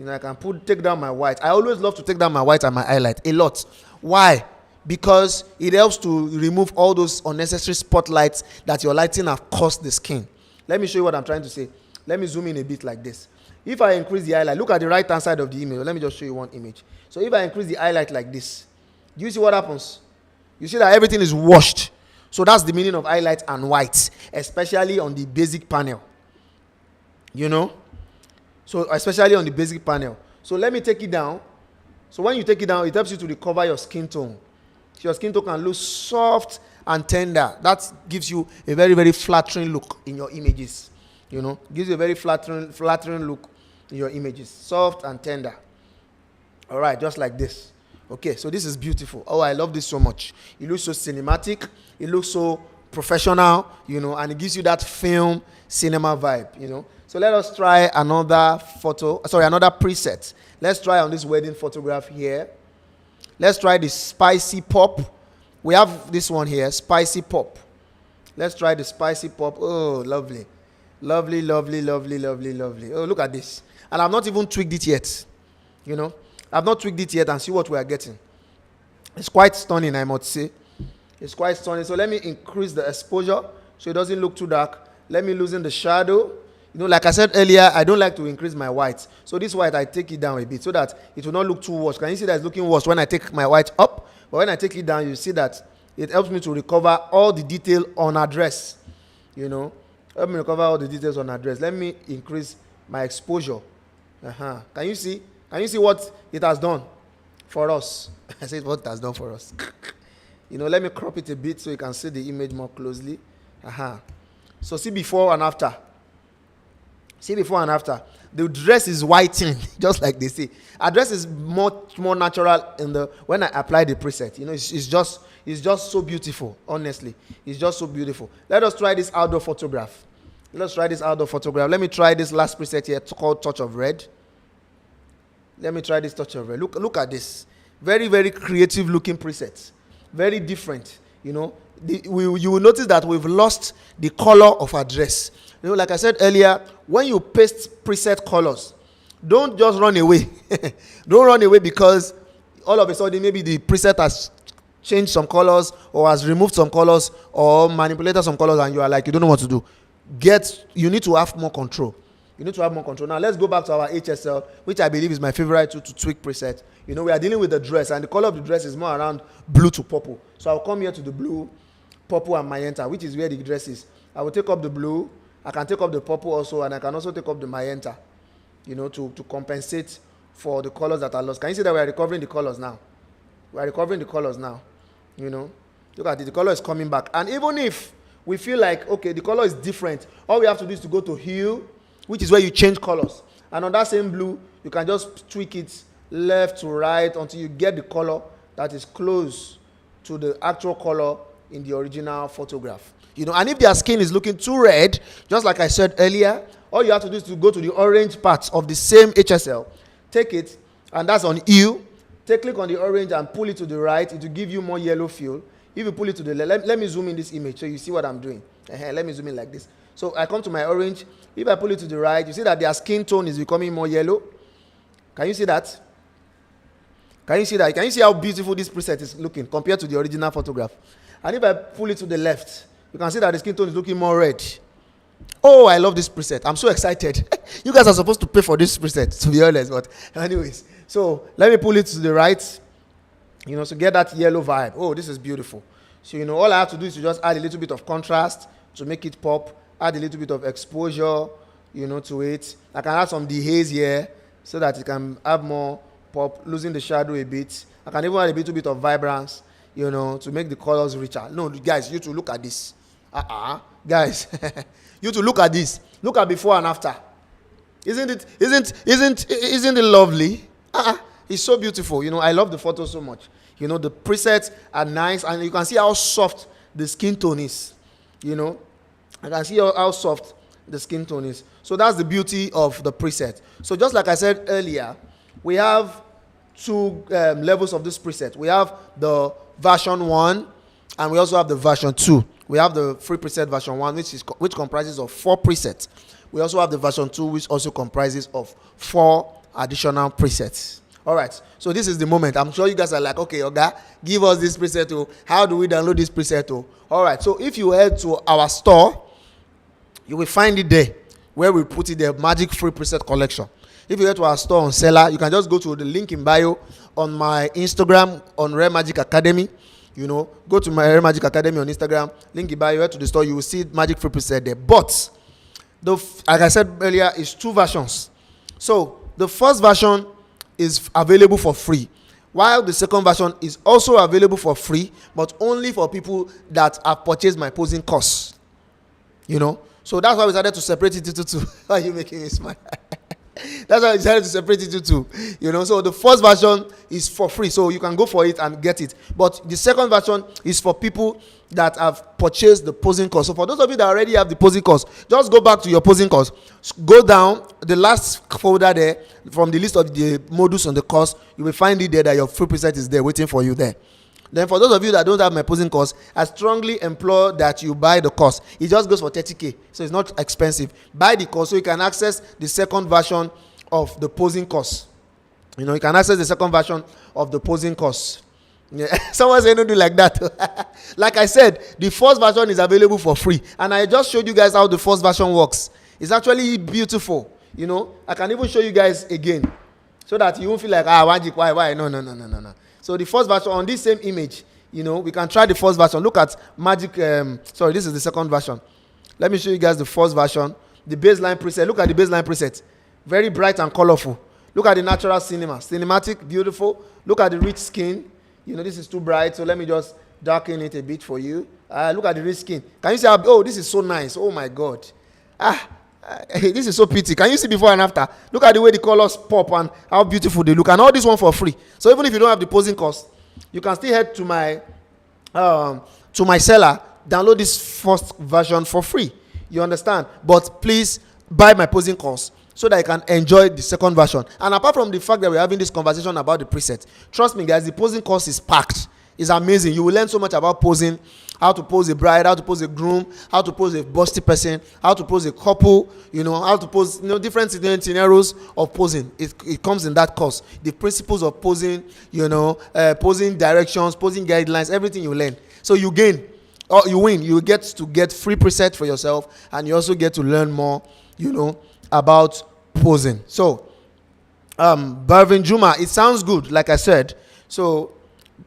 I can take down my white. I always love to take down my white and my highlight a lot. Why? Because it helps to remove all those unnecessary spotlights that your lighting have caused the skin. Let me show you what I'm trying to say. Let me zoom in a bit like this. If I increase the highlight, look at the right hand side of the image. Let me just show you one image. So if I increase the highlight like this, do you see what happens? You see that everything is washed. So that's the meaning of highlight and white, especially on the basic panel. So especially on the basic panel. So let me take it down. So when you take it down, it helps you to recover your skin tone. Your skin tone can look soft and tender. That gives you a very, very flattering look in your images. Gives you a very flattering look in your images. Soft and tender. All right, just like this. Okay, so this is beautiful. Oh, I love this so much. It looks so cinematic. It looks so professional, and it gives you that film cinema vibe, So let us try another preset. Let's try on this wedding photograph here. Let's try the spicy pop. We have this one here, spicy pop. Let's try the spicy pop. Oh, lovely. Lovely, lovely, lovely, lovely, lovely. Oh, look at this. And I've not even tweaked it yet. I've not tweaked it yet, and see what we are getting. It's quite stunning, I must say. It's quite stunning. So let me increase the exposure so it doesn't look too dark. Let me loosen the shadow. Like I said earlier, I don't like to increase my white. So this white, I take it down a bit so that it will not look too worse. Can you see that it's looking worse when I take my white up? But when I take it down, you see that it helps me to recover all the detail on our dress. Help me recover all the details on our dress. Let me increase my exposure. Can you see? Can you see what it has done for us? I said what it has done for us. Let me crop it a bit so you can see the image more closely. So see before and after. See before and after. The dress is whitening, just like they say. Our dress is much more natural when I apply the preset. It's just so beautiful. Honestly, it's just so beautiful. Let us try this outdoor photograph. Let me try this last preset here called Touch of Red. Let me try this Touch of Red. Look at this. Very, very creative looking preset. Very different. You will notice that we've lost the color of our dress. Like I said earlier, when you paste preset colors, don't just run away. Don't run away because all of a sudden maybe the preset has changed some colors or has removed some colors or manipulated some colors and you are like, you don't know what to do. You need to have more control. Now let's go back to our HSL, which I believe is my favorite tool to tweak preset. We are dealing with the dress, and the color of the dress is more around blue to purple. So I'll come here to the blue, purple, and magenta, which is where the dress is. I will take up the blue. I can take up the purple also, and I can also take up the magenta, to compensate for the colors that are lost. Can you see that we are recovering the colors now? Look at it. The color is coming back. And even if we feel like, okay, the color is different, all we have to do is to go to hue, which is where you change colors. And on that same blue, you can just tweak it left to right until you get the color that is close to the actual color in the original photograph. And if their skin is looking too red, just like I said earlier, all you have to do is to go to the orange parts of the same HSL, take it, and that's on hue. Click on the orange and pull it to the right. It will give you more yellow feel. If you pull it to the left, let me zoom in this image so you see what I'm doing. Let me zoom in like this. So I come to my orange. If I pull it to the right, you see that their skin tone is becoming more yellow. Can you see that? Can you see how beautiful this preset is looking compared to the original photograph? And if I pull it to the left, you can see that the skin tone is looking more red. Oh, I love this preset. I'm so excited. You guys are supposed to pay for this preset, to be honest. But anyways, so let me pull it to the right, to get that yellow vibe. Oh, this is beautiful. So, all I have to do is to just add a little bit of contrast to make it pop. Add a little bit of exposure, to it. I can add some dehaze here so that it can have more pop, losing the shadow a bit. I can even add a little bit of vibrance, to make the colors richer. No, guys, you to look at this. Guys, you to look at this. Look at before and after. Isn't it lovely? It's so beautiful. I love the photo so much. The presets are nice, and you can see how soft the skin tone is. I can see how soft the skin tone is. So that's the beauty of the preset. So just like I said earlier, we have two levels of this preset. We have the version 1, and we also have the version 2. We have the free preset version 1, which comprises of 4 presets. We also have the version 2, which also comprises of 4 additional presets. All right, so this is the moment. I'm sure you guys are like, okay, Oga, give us this preset. How do we download this preset? All right, so if you head to our store, you will find it there where we put it, the Magic Free Preset Collection. If you head to our store on Seller, you can just go to the link in bio on my Instagram on Rare Magic Academy. Go to my Rare Magic Academy on Instagram, link in bio, head to the store, you will see Magic Free Preset there. But, like I said earlier, it's 2 versions. So, the first version is available for free, while the second version is also available for free, but only for people that have purchased my posing course. So that's why we decided to separate it into 2. Why are you making me smile? That's why I decided to separate it into 2. So the first version is for free, so you can go for it and get it. But the second version is for people that have purchased the posing course. So for those of you that already have the posing course, just go back to your posing course. Go down the last folder there from the list of the modules on the course. You will find it there that your free preset is there waiting for you there. Then for those of you that don't have my posing course, I strongly implore that you buy the course. It just goes for 30K, so it's not expensive. Buy the course so you can access the second version of the posing course. You can access the second version of the posing course. Yeah. Someone say don't do like that. Like I said, the first version is available for free, and I just showed you guys how the first version works. It's actually beautiful. You know, I can even show you guys again, so that you won't feel like, why? No. So the first version on this same image, you know, we can try the first version. Look at Magic. Sorry, this is the second version. Let me show you guys the first version. The baseline preset. Look at the baseline preset. Very bright and colorful. Look at the natural cinema. Cinematic, beautiful. Look at the rich skin. You know, this is too bright, so let me just darken it a bit for you. Look at the rich skin. Can you see how, oh, this is so nice. Oh my God. This is so pretty. Can you see before and after? Look at the way the colors pop and how beautiful they look. And all this one for free. So even if you don't have the posing cost, you can still head to my seller, download this first version for free. You understand? But please buy my posing course so that you can enjoy the second version. And apart from the fact that we're having this conversation about the preset, trust me guys, the posing course is packed. It's amazing. You will learn so much about posing, how to pose a bride, how to pose a groom, how to pose a busty person, how to pose a couple, you know, how to pose, you know, different scenarios of posing. It comes in that course. The principles of posing, you know, posing directions, posing guidelines, everything you learn. So you gain, or you win. You get to get free preset for yourself, and you also get to learn more, you know, about posing. So, Barvin Juma, it sounds good, like I said. So,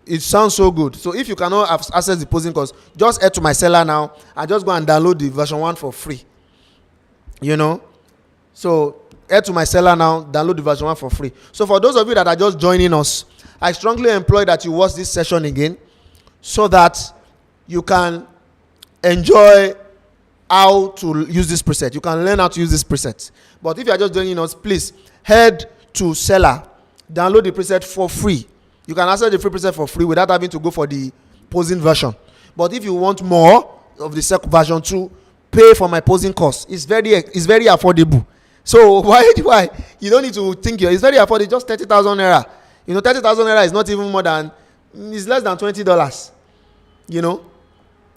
it sounds so good. So, if you cannot access the posing course, just head to my seller now and just go and download the version 1 for free. You know? So, head to my seller now, download the version 1 for free. So, for those of you that are just joining us, I strongly employ that you watch this session again so that you can enjoy how to use this preset. You can learn how to use this preset. But if you are just joining us, please head to seller, download the preset for free. You can access the free preset for free without having to go for the posing version. But if you want more of the second version too, pay for my posing course. It's very affordable. So why you don't need to think it's very affordable. Just 30,000 naira. You know, 30,000 naira is not even more than, it's less than $20. You know,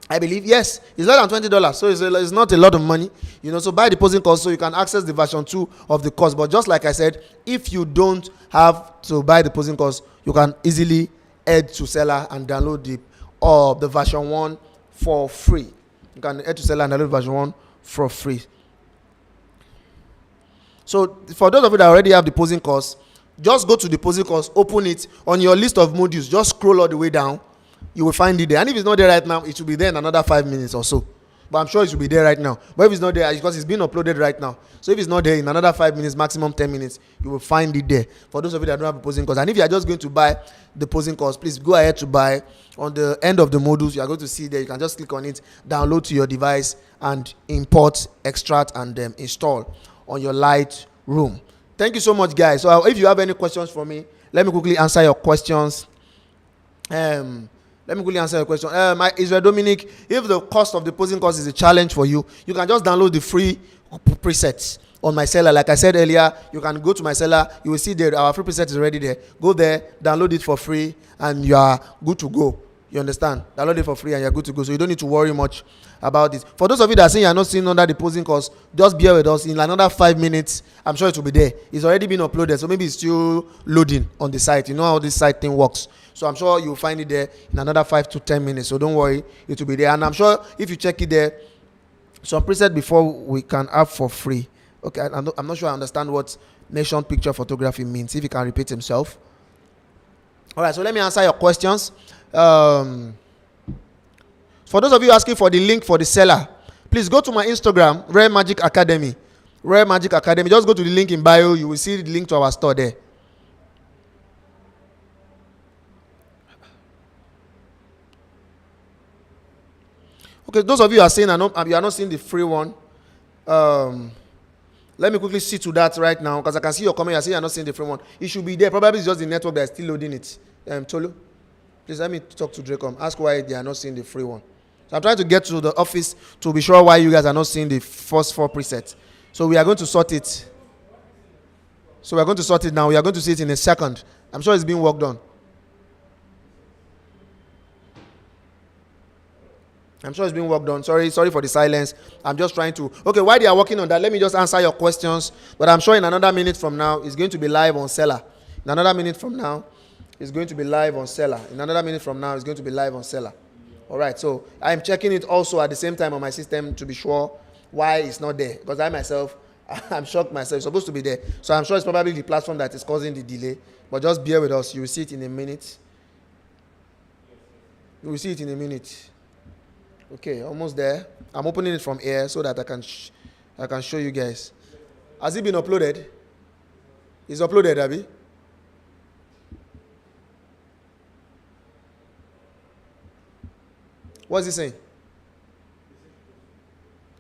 I believe, yes, it's less than $20, so it's not a lot of money, you know. So buy the posing course so you can access the version 2 of the course. But just like I said, if you don't have to buy the posing course, you can easily head to seller and download the version 1 for free. You can head to seller and download version 1 for free. So for those of you that already have the posing course, just go to the posing course, open it on your list of modules, just scroll all the way down. You will find it there. And if it's not there right now, it will be there in another 5 minutes or so. But I'm sure it will be there right now. But if it's not there, because it's being uploaded right now. So if it's not there in another 5 minutes, maximum 10 minutes, you will find it there. For those of you that don't have a posing course. And if you are just going to buy the posing course, please go ahead to buy. On the end of the modules, you are going to see there. You can just click on it, download to your device, and import, extract, and install on your Lightroom. Thank you so much, guys. So if you have any questions for me, let me quickly answer your questions. Let me quickly answer your question. Israel Dominic, if the cost of the posing course is a challenge for you, you can just download the free presets on my seller. Like I said earlier, you can go to my seller. You will see there our free preset is already there. Go there, download it for free, and you are good to go. You understand? Download it for free and you're good to go. So you don't need to worry much about it. For those of you that are saying you're not seeing under the posing course, just bear with us. In another 5 minutes, I'm sure it will be there. It's already been uploaded, so maybe it's still loading on the site. You know how this site thing works. So I'm sure you'll find it there in another 5 to 10 minutes. So don't worry, it will be there. And I'm sure if you check it there, some preset before we can have for free. Okay, I'm not sure I understand what nation picture photography means. If he can repeat himself. All right, so let me answer your questions. For those of you asking for the link for the seller, please go to my Instagram, Rare Magic Academy. Rare Magic Academy. Just go to the link in bio. You will see the link to our store there. Okay, those of you are saying you are not seeing the free one. Let me quickly see to that right now because I can see your comment. You are saying you are not seeing the free one. It should be there. Probably it's just the network that is still loading it. Tolu, please let me talk to Dracom. Ask why they are not seeing the free one. So I'm trying to get to the office to be sure why you guys are not seeing the first 4 presets. So we are going to sort it. So we are going to sort it now. We are going to see it in a second. I'm sure it's being worked on. I'm sure it's being worked on. Sorry for the silence. I'm just trying to. Okay, while they are working on that, let me just answer your questions. But I'm sure in another minute from now, it's going to be live on Seller. In another minute from now, it's going to be live on Seller. In another minute from now, it's going to be live on Seller. All right. So I'm checking it also at the same time on my system to be sure why it's not there. Because I myself, I'm shocked myself. It's supposed to be there. So I'm sure it's probably the platform that is causing the delay. But just bear with us. You will see it in a minute. You will see it in a minute. Okay, almost there. I'm opening it from here so that I can show you guys. Has it been uploaded? It's uploaded, Abby. What's he saying?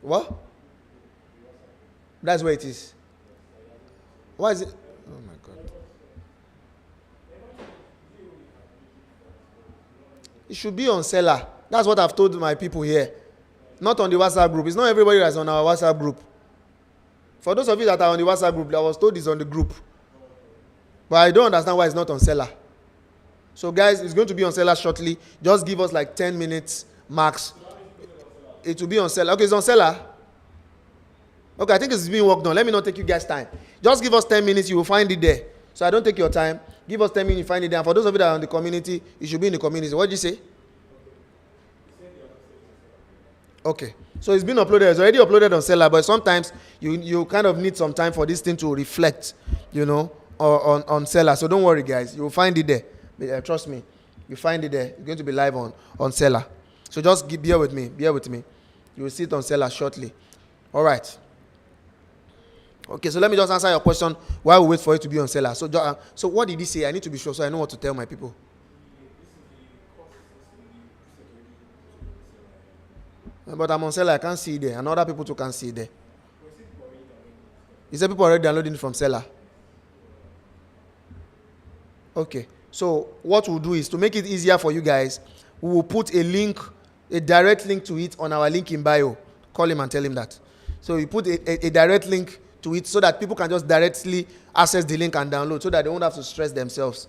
What? That's where it is. Why is it? Oh my God. It should be on Seller. That's what I've told my people here. Not on the WhatsApp group. It's not everybody that's on our WhatsApp group. For those of you that are on the WhatsApp group, I was told it's on the group. But I don't understand why it's not on Seller. So guys, it's going to be on Seller shortly. Just give us like 10 minutes max. It will be on Seller. Okay, it's on Seller. Okay, I think it's being worked on. Let me not take you guys' time. Just give us 10 minutes. You will find it there. So I don't take your time. Give us 10 minutes. You find it there. And for those of you that are in the community, it should be in the community. What did you say? Okay. So it's been uploaded. It's already uploaded on Seller. But sometimes you kind of need some time for this thing to reflect, on Seller. So don't worry, guys. You will find it there. Trust me. You find it there. It's going to be live on Seller. So just bear with me. Bear with me. You will see it on Seller shortly. All right. Okay, so let me just answer your question while we wait for it to be on Seller. So what did he say? I need to be sure so I know what to tell my people. But I'm on Seller. I can't see it there. And other people too can't see it there. He said people already downloading it from Seller. Okay. So what we'll do is to make it easier for you guys, we will put a direct link to it on our link in bio. Call him and tell him that. So we put a direct link to it so that people can just directly access the link and download so that they won't have to stress themselves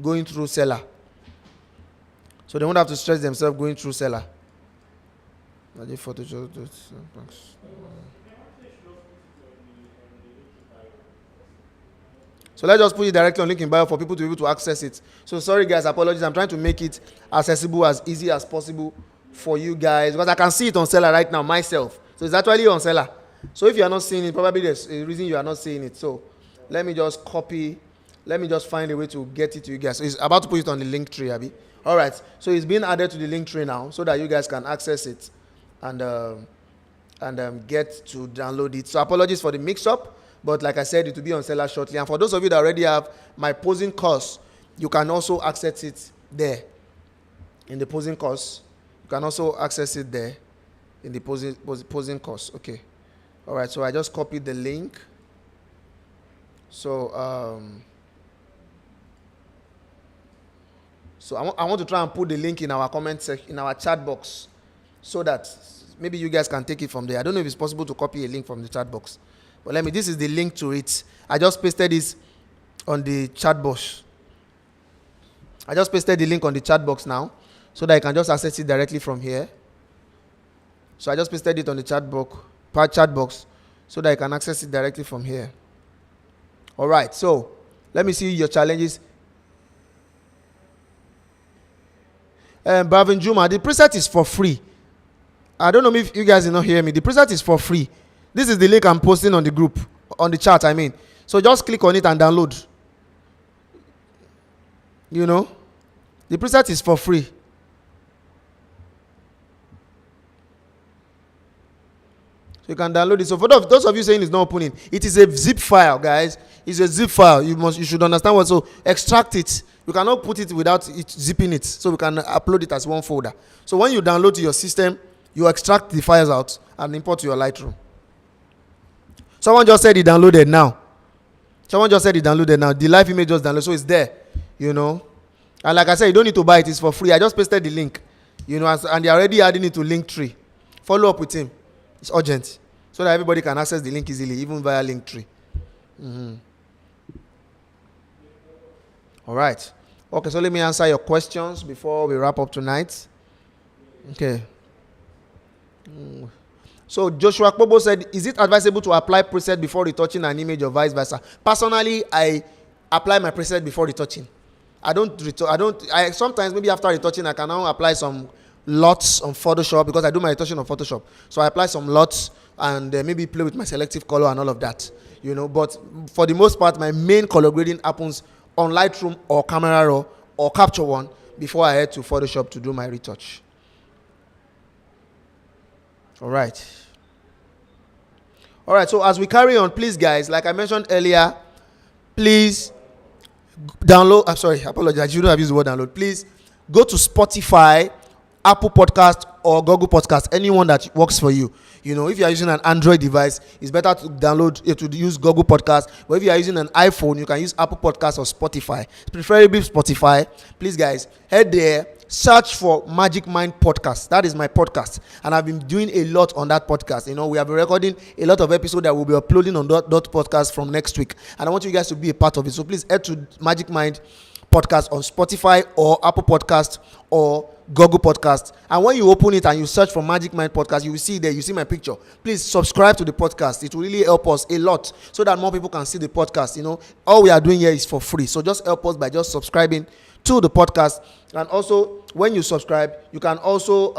going through Seller. So they won't have to stress themselves going through Seller. So let's just put it directly on link in bio for people to be able to access it. So sorry guys, apologies. I'm trying to make it accessible as easy as possible for you guys because I can see it on Seller right now myself. So it's actually on Seller. So if you are not seeing it, probably there's a reason you are not seeing it. So let me just find a way to get it to you guys. So it's about to put it on the link tree, Abby. All right. So it's being added to the link tree now so that you guys can access it and get to download it. So apologies for the mix-up, but like I said, it will be on Seller shortly. And for those of you that already have my posing course, you can also access it there in the posing course. You can also access it there in the posing course. Okay. All right. So I just copied the link. So I want to try and put the link in our comment section, in our chat box, so that maybe you guys can take it from there. I don't know if it's possible to copy a link from the chat box. But this is the link to it. I just pasted this on the chat box. I just pasted the link on the chat box now so that I can just access it directly from here. So I just pasted it on the chat box so that I can access it directly from here. All right. So let me see your challenges. Bavin Juma, the preset is for free. I don't know if you guys did not hear me. The preset is for free. This is the link I'm posting on the group, on the chat, I mean. So just click on it and download. The preset is for free. So you can download it. So for those of you saying it's not opening, it is a zip file, guys. It's a zip file. You should understand what. So extract it. You cannot put it without it zipping it. So we can upload it as one folder. So when you download to your system, you extract the files out and import to your Lightroom. Someone just said he downloaded now. The live image just downloaded, so it's there, And like I said, you don't need to buy it. It's for free. I just pasted the link, and they're already adding it to Linktree. Follow up with him. It's urgent, so that everybody can access the link easily, even via Linktree. All right. Okay, so let me answer your questions before we wrap up tonight. Okay. So Joshua Kobo said, is it advisable to apply preset before retouching an image or vice versa? Personally, I apply my preset before retouching. Sometimes maybe after retouching, I can now apply some LUTs on Photoshop because I do my retouching on Photoshop. So I apply some LUTs and maybe play with my selective color and all of that, But for the most part, my main color grading happens on Lightroom or Camera Raw or Capture One before I head to Photoshop to do my retouch. All right, so as we carry on, please guys, like I mentioned earlier, please download. I'm sorry, I apologize, you don't have used the word download. Please go to Spotify, Apple Podcast, or Google Podcast, anyone that works for you. If you are using an Android device, it's better to download it, to use Google Podcast. But if you are using an iPhone, you can use Apple Podcast or Spotify, preferably Spotify. Please guys, head there, search for Magic Mind Podcast. That is my podcast, and I've been doing a lot on that podcast. We have been recording a lot of episodes that we'll be uploading on that podcast from next week, and I want you guys to be a part of it. So please head to Magic Mind Podcast on Spotify or Apple Podcast or Google Podcast, and when you open it and you search for Magic Mind Podcast, you will see there, you see my picture. Please subscribe to the podcast. It will really help us a lot so that more people can see the podcast. All we are doing here is for free, so just help us by just subscribing to the podcast. And also, when you subscribe, you can also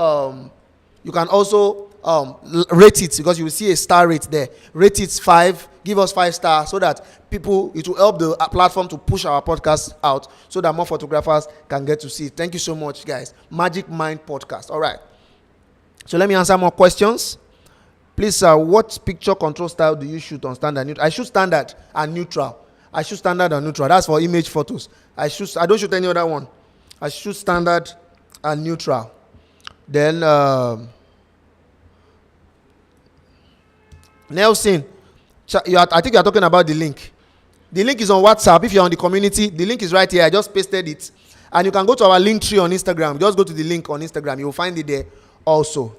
rate it, because you will see a star rate there. Rate it 5, give us 5 stars, so that it will help the platform to push our podcast out, so that more photographers can get to see it. Thank you so much, guys. Magic Mind Podcast. All right, so let me answer more questions. Please, sir, what picture control style do you shoot on standard neutral? I shoot standard and neutral. That's for image photos. I don't shoot any other one. I shoot standard and neutral. Then Nelson, I think you are talking about the link. The link is on WhatsApp. If you're on the community, the link is right here. I just pasted it. And you can go to our link tree on Instagram. Just go to the link on Instagram. You'll find it there also.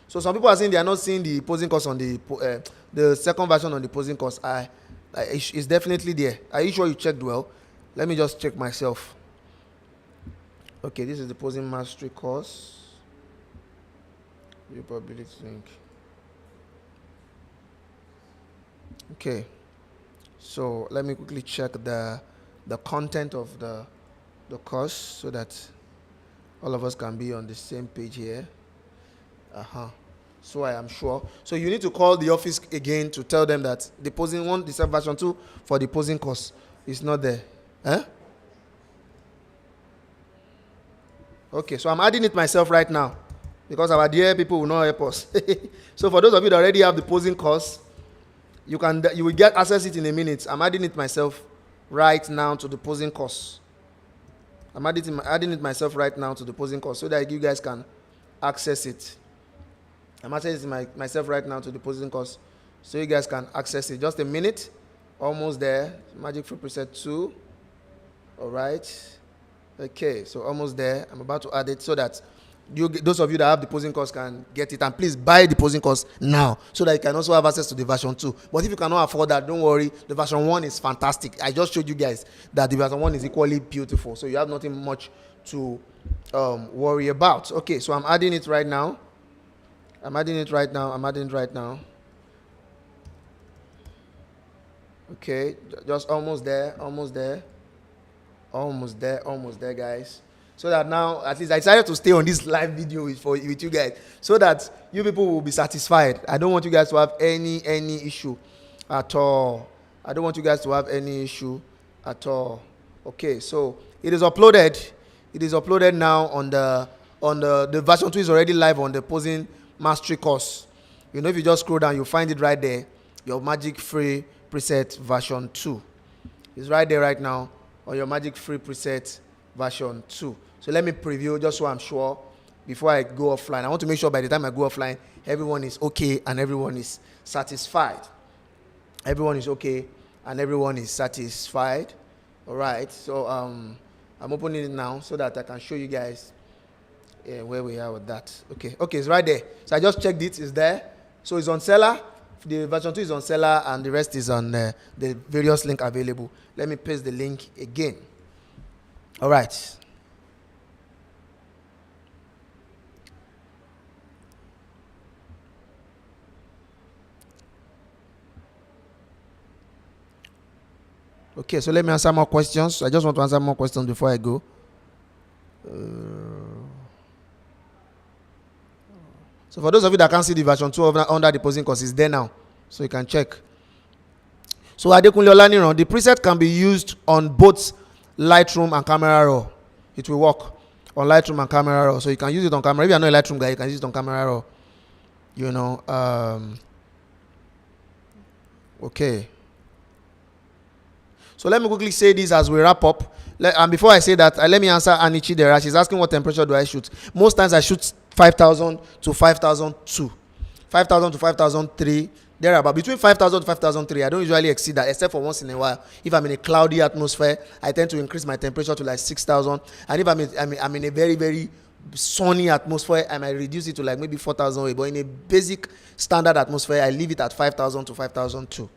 So some people are saying they are not seeing the posing course on the second version on the posing course. It's definitely there. Are you sure you checked well? Let me just check myself. Okay, this is the posing mastery course. Viewability link. Okay, so let me quickly check the content of the course so that all of us can be on the same page here. So I am sure. So you need to call the office again to tell them that the posing one, the version 2 for the posing course is not there. Okay, so I'm adding it myself right now, because our dear people will not help us. So for those of you that already have the posing course, you will get access it in a minute. I'm adding it myself right now to the posing course. I'm adding it myself right now to the posing course so that you guys can access it. I'm accessing myself right now to the posing course so you guys can access it. Just a minute. Almost there. Magic Free Preset 2. All right. Okay, so almost there. I'm about to add it so that those of you that have the posing course can get it. And please buy the posing course now so that you can also have access to the version 2. But if you cannot afford that, don't worry. The version 1 is fantastic. I just showed you guys that the version 1 is equally beautiful. So you have nothing much to worry about. Okay, so I'm adding it right now. Okay, just almost there, guys. So that now, at least I decided to stay on this live video with you guys, so that you people will be satisfied. I don't want you guys to have any issue at all. Okay, so it is uploaded. It is uploaded now on the version 2 is already live on the posing mastery course. If you just scroll down, you'll find it right there. Your Magic Free Preset version 2 is right there right now on your Magic Free Preset version 2. So let me preview just so I'm sure before I go offline. I want to make sure by the time I go offline, everyone is okay and everyone is satisfied. Everyone is okay and everyone is satisfied. All right. So I'm opening it now so that I can show you guys where we are with that. Okay, it's right there. So I just checked it. It's there. So it's on seller. The version 2 is on seller and the rest is on the various link available. Let me paste the link again. All right. Okay, so let me answer more questions. I just want to answer more questions before I go. So for those of you that can't see the version 2 under the posing course, it's there now. So you can check. So Adekunle Olaniran, the preset can be used on both Lightroom and Camera Raw. It will work on Lightroom and Camera Raw. So you can use it on camera. If you're not a Lightroom guy, you can use it on Camera Raw. You know, okay. So let me quickly say this as we wrap up. And before I say that, let me answer Anichi Dera. She's asking what temperature do I shoot. Most times I shoot 5,000 to 5,002. 5,000 to 5,003. There about between 5,000 to 5,003. I don't usually exceed that except for once in a while. If I'm in a cloudy atmosphere, I tend to increase my temperature to like 6,000. And if I'm in a very, very sunny atmosphere, I might reduce it to like maybe 4,000. But in a basic standard atmosphere, I leave it at 5,000 to 5,002.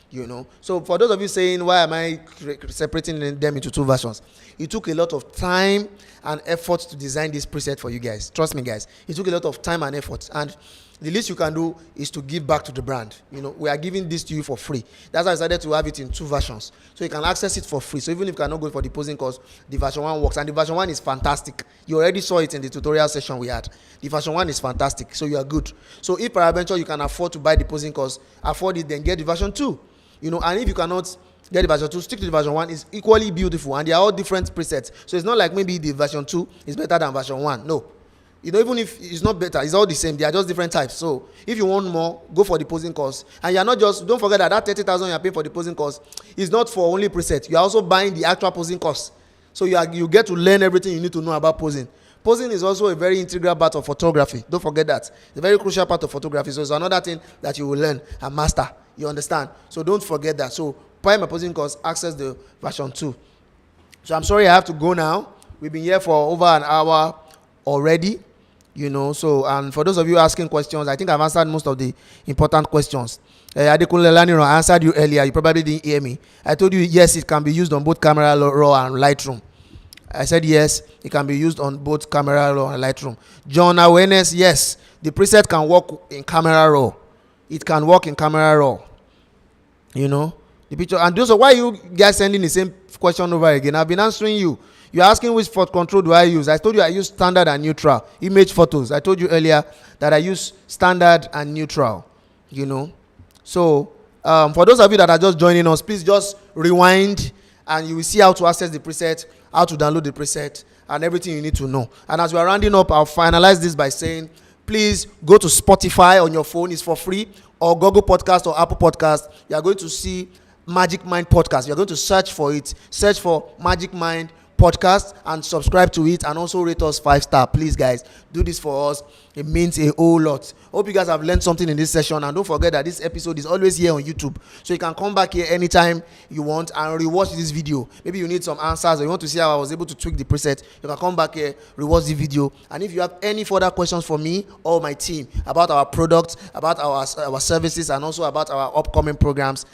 You know, so for those of you saying why am I separating them into two versions, it took a lot of time and effort to design this preset for you guys. Trust me, guys, it took a lot of time and effort, and the least you can do is to give back to the brand. You know, we are giving this to you for free. That's why I decided to have it in two versions, so you can access it for free. So even if you cannot go for the posing course, the version 1 works, and the version 1 is fantastic. You already saw it in the tutorial session we had. The version 1 is fantastic, so you are good. So if peradventure you can afford to buy the posing course, afford it, then get the version 2. You know, and if you cannot get the version 2, stick to the version 1. It's equally beautiful, and they are all different presets. So it's not like maybe the version 2 is better than version 1. No. You know, even if it's not better, it's all the same. They are just different types. So if you want more, go for the posing course. And you're not just, don't forget that 30,000 you're paying for the posing course is not for only preset. You're also buying the actual posing course. So you get to learn everything you need to know about posing. Posing is also a very integral part of photography. Don't forget that. It's a very crucial part of photography. So it's another thing that you will learn and master. You understand? So don't forget that. So buy my posing course, access the version 2. So I'm sorry I have to go now. We've been here for over an hour already. You know, so, and for those of you asking questions, I think I've answered most of the important questions. Adekunle Olaniran, I answered you earlier. You probably didn't hear me. I told you, yes, it can be used on both Camera Raw and Lightroom. I said, yes, it can be used on both Camera Raw and Lightroom. John Awareness, yes, the preset can work in Camera Raw. It can work in Camera Raw. You know, the picture. And those are why you guys sending the same question over again. I've been answering you. You're asking which photo control do I use. I told you I use standard and neutral. Image photos. I told you earlier that I use standard and neutral. You know. So, for those of you that are just joining us, please just rewind and you will see how to access the preset, how to download the preset, and everything you need to know. And as we are rounding up, I'll finalize this by saying, please go to Spotify on your phone. It's for free. Or Google Podcast or Apple Podcast. You are going to see Magic Mind Podcast. You are going to search for it. Search for Magic Mind Podcast and subscribe to it, and also rate us 5-star. Please, guys, do this for us. It means a whole lot. Hope you guys have learned something in this session, and don't forget that this episode is always here on YouTube, so you can come back here anytime you want and rewatch this video. Maybe you need some answers or you want to see how I was able to tweak the preset. You can come back here, rewatch the video, and if you have any further questions for me or my team about our products, about our services, and also about our upcoming programs,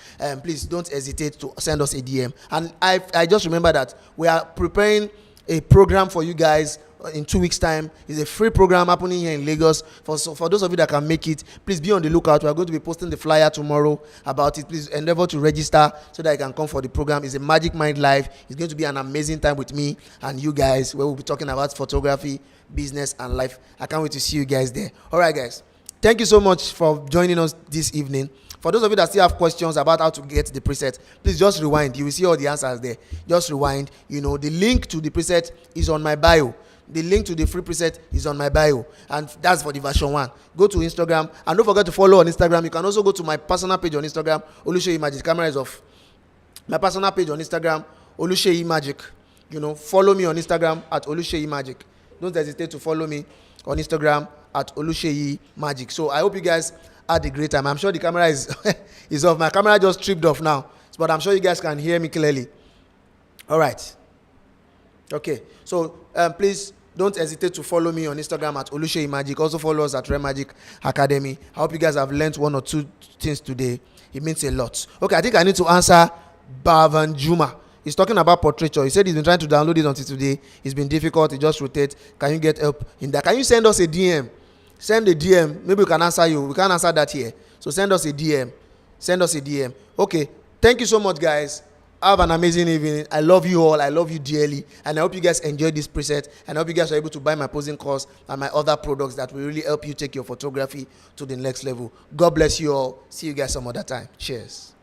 please don't hesitate to send us a DM. And I just remember that we are preparing a program for you guys in 2 weeks' time. It's a free program happening here in Lagos. For those of you that can make it, please be on the lookout. We are going to be posting the flyer tomorrow about it. Please endeavor to register so that you can come for the program. It's a Magic Mind Live. It's going to be an amazing time with me and you guys, where we'll be talking about photography, business, and life. I can't wait to see you guys there. All right, guys. Thank you so much for joining us this evening. For those of you that still have questions about how to get the preset, please just rewind. You will see all the answers there. Just rewind. You know, the link to the preset is on my bio. The link to the free preset is on my bio, and that's for the version 1. Go to Instagram, and don't forget to follow on Instagram. You can also go to my personal page on Instagram, Oluseyi Magic. Camera is off. My personal page on Instagram, Oluseyi Magic. You know, follow me on Instagram at Oluseyi Magic. Don't hesitate to follow me on Instagram at Oluseyi Magic. So I hope you guys had a great time. I'm sure the camera is is off. My camera just tripped off now, but I'm sure you guys can hear me clearly. All right. Okay. So please don't hesitate to follow me on Instagram at Oluseyi Magic. Also follow us at Rem Magic Academy. I hope you guys have learned 1 or 2 things today. It means a lot. Okay, I think I need to answer Bhavan Juma. He's talking about portraiture. He said he's been trying to download it until today. It's been difficult. It just rotates. Can you get help in that? Can you send us a DM? Send a DM. Maybe we can answer you. We can't answer that here. So send us a DM. Send us a DM. Okay. Thank you so much, guys. Have an amazing evening. I love you all. I love you dearly. And I hope you guys enjoyed this preset. And I hope you guys are able to buy my posing course and my other products that will really help you take your photography to the next level. God bless you all. See you guys some other time. Cheers.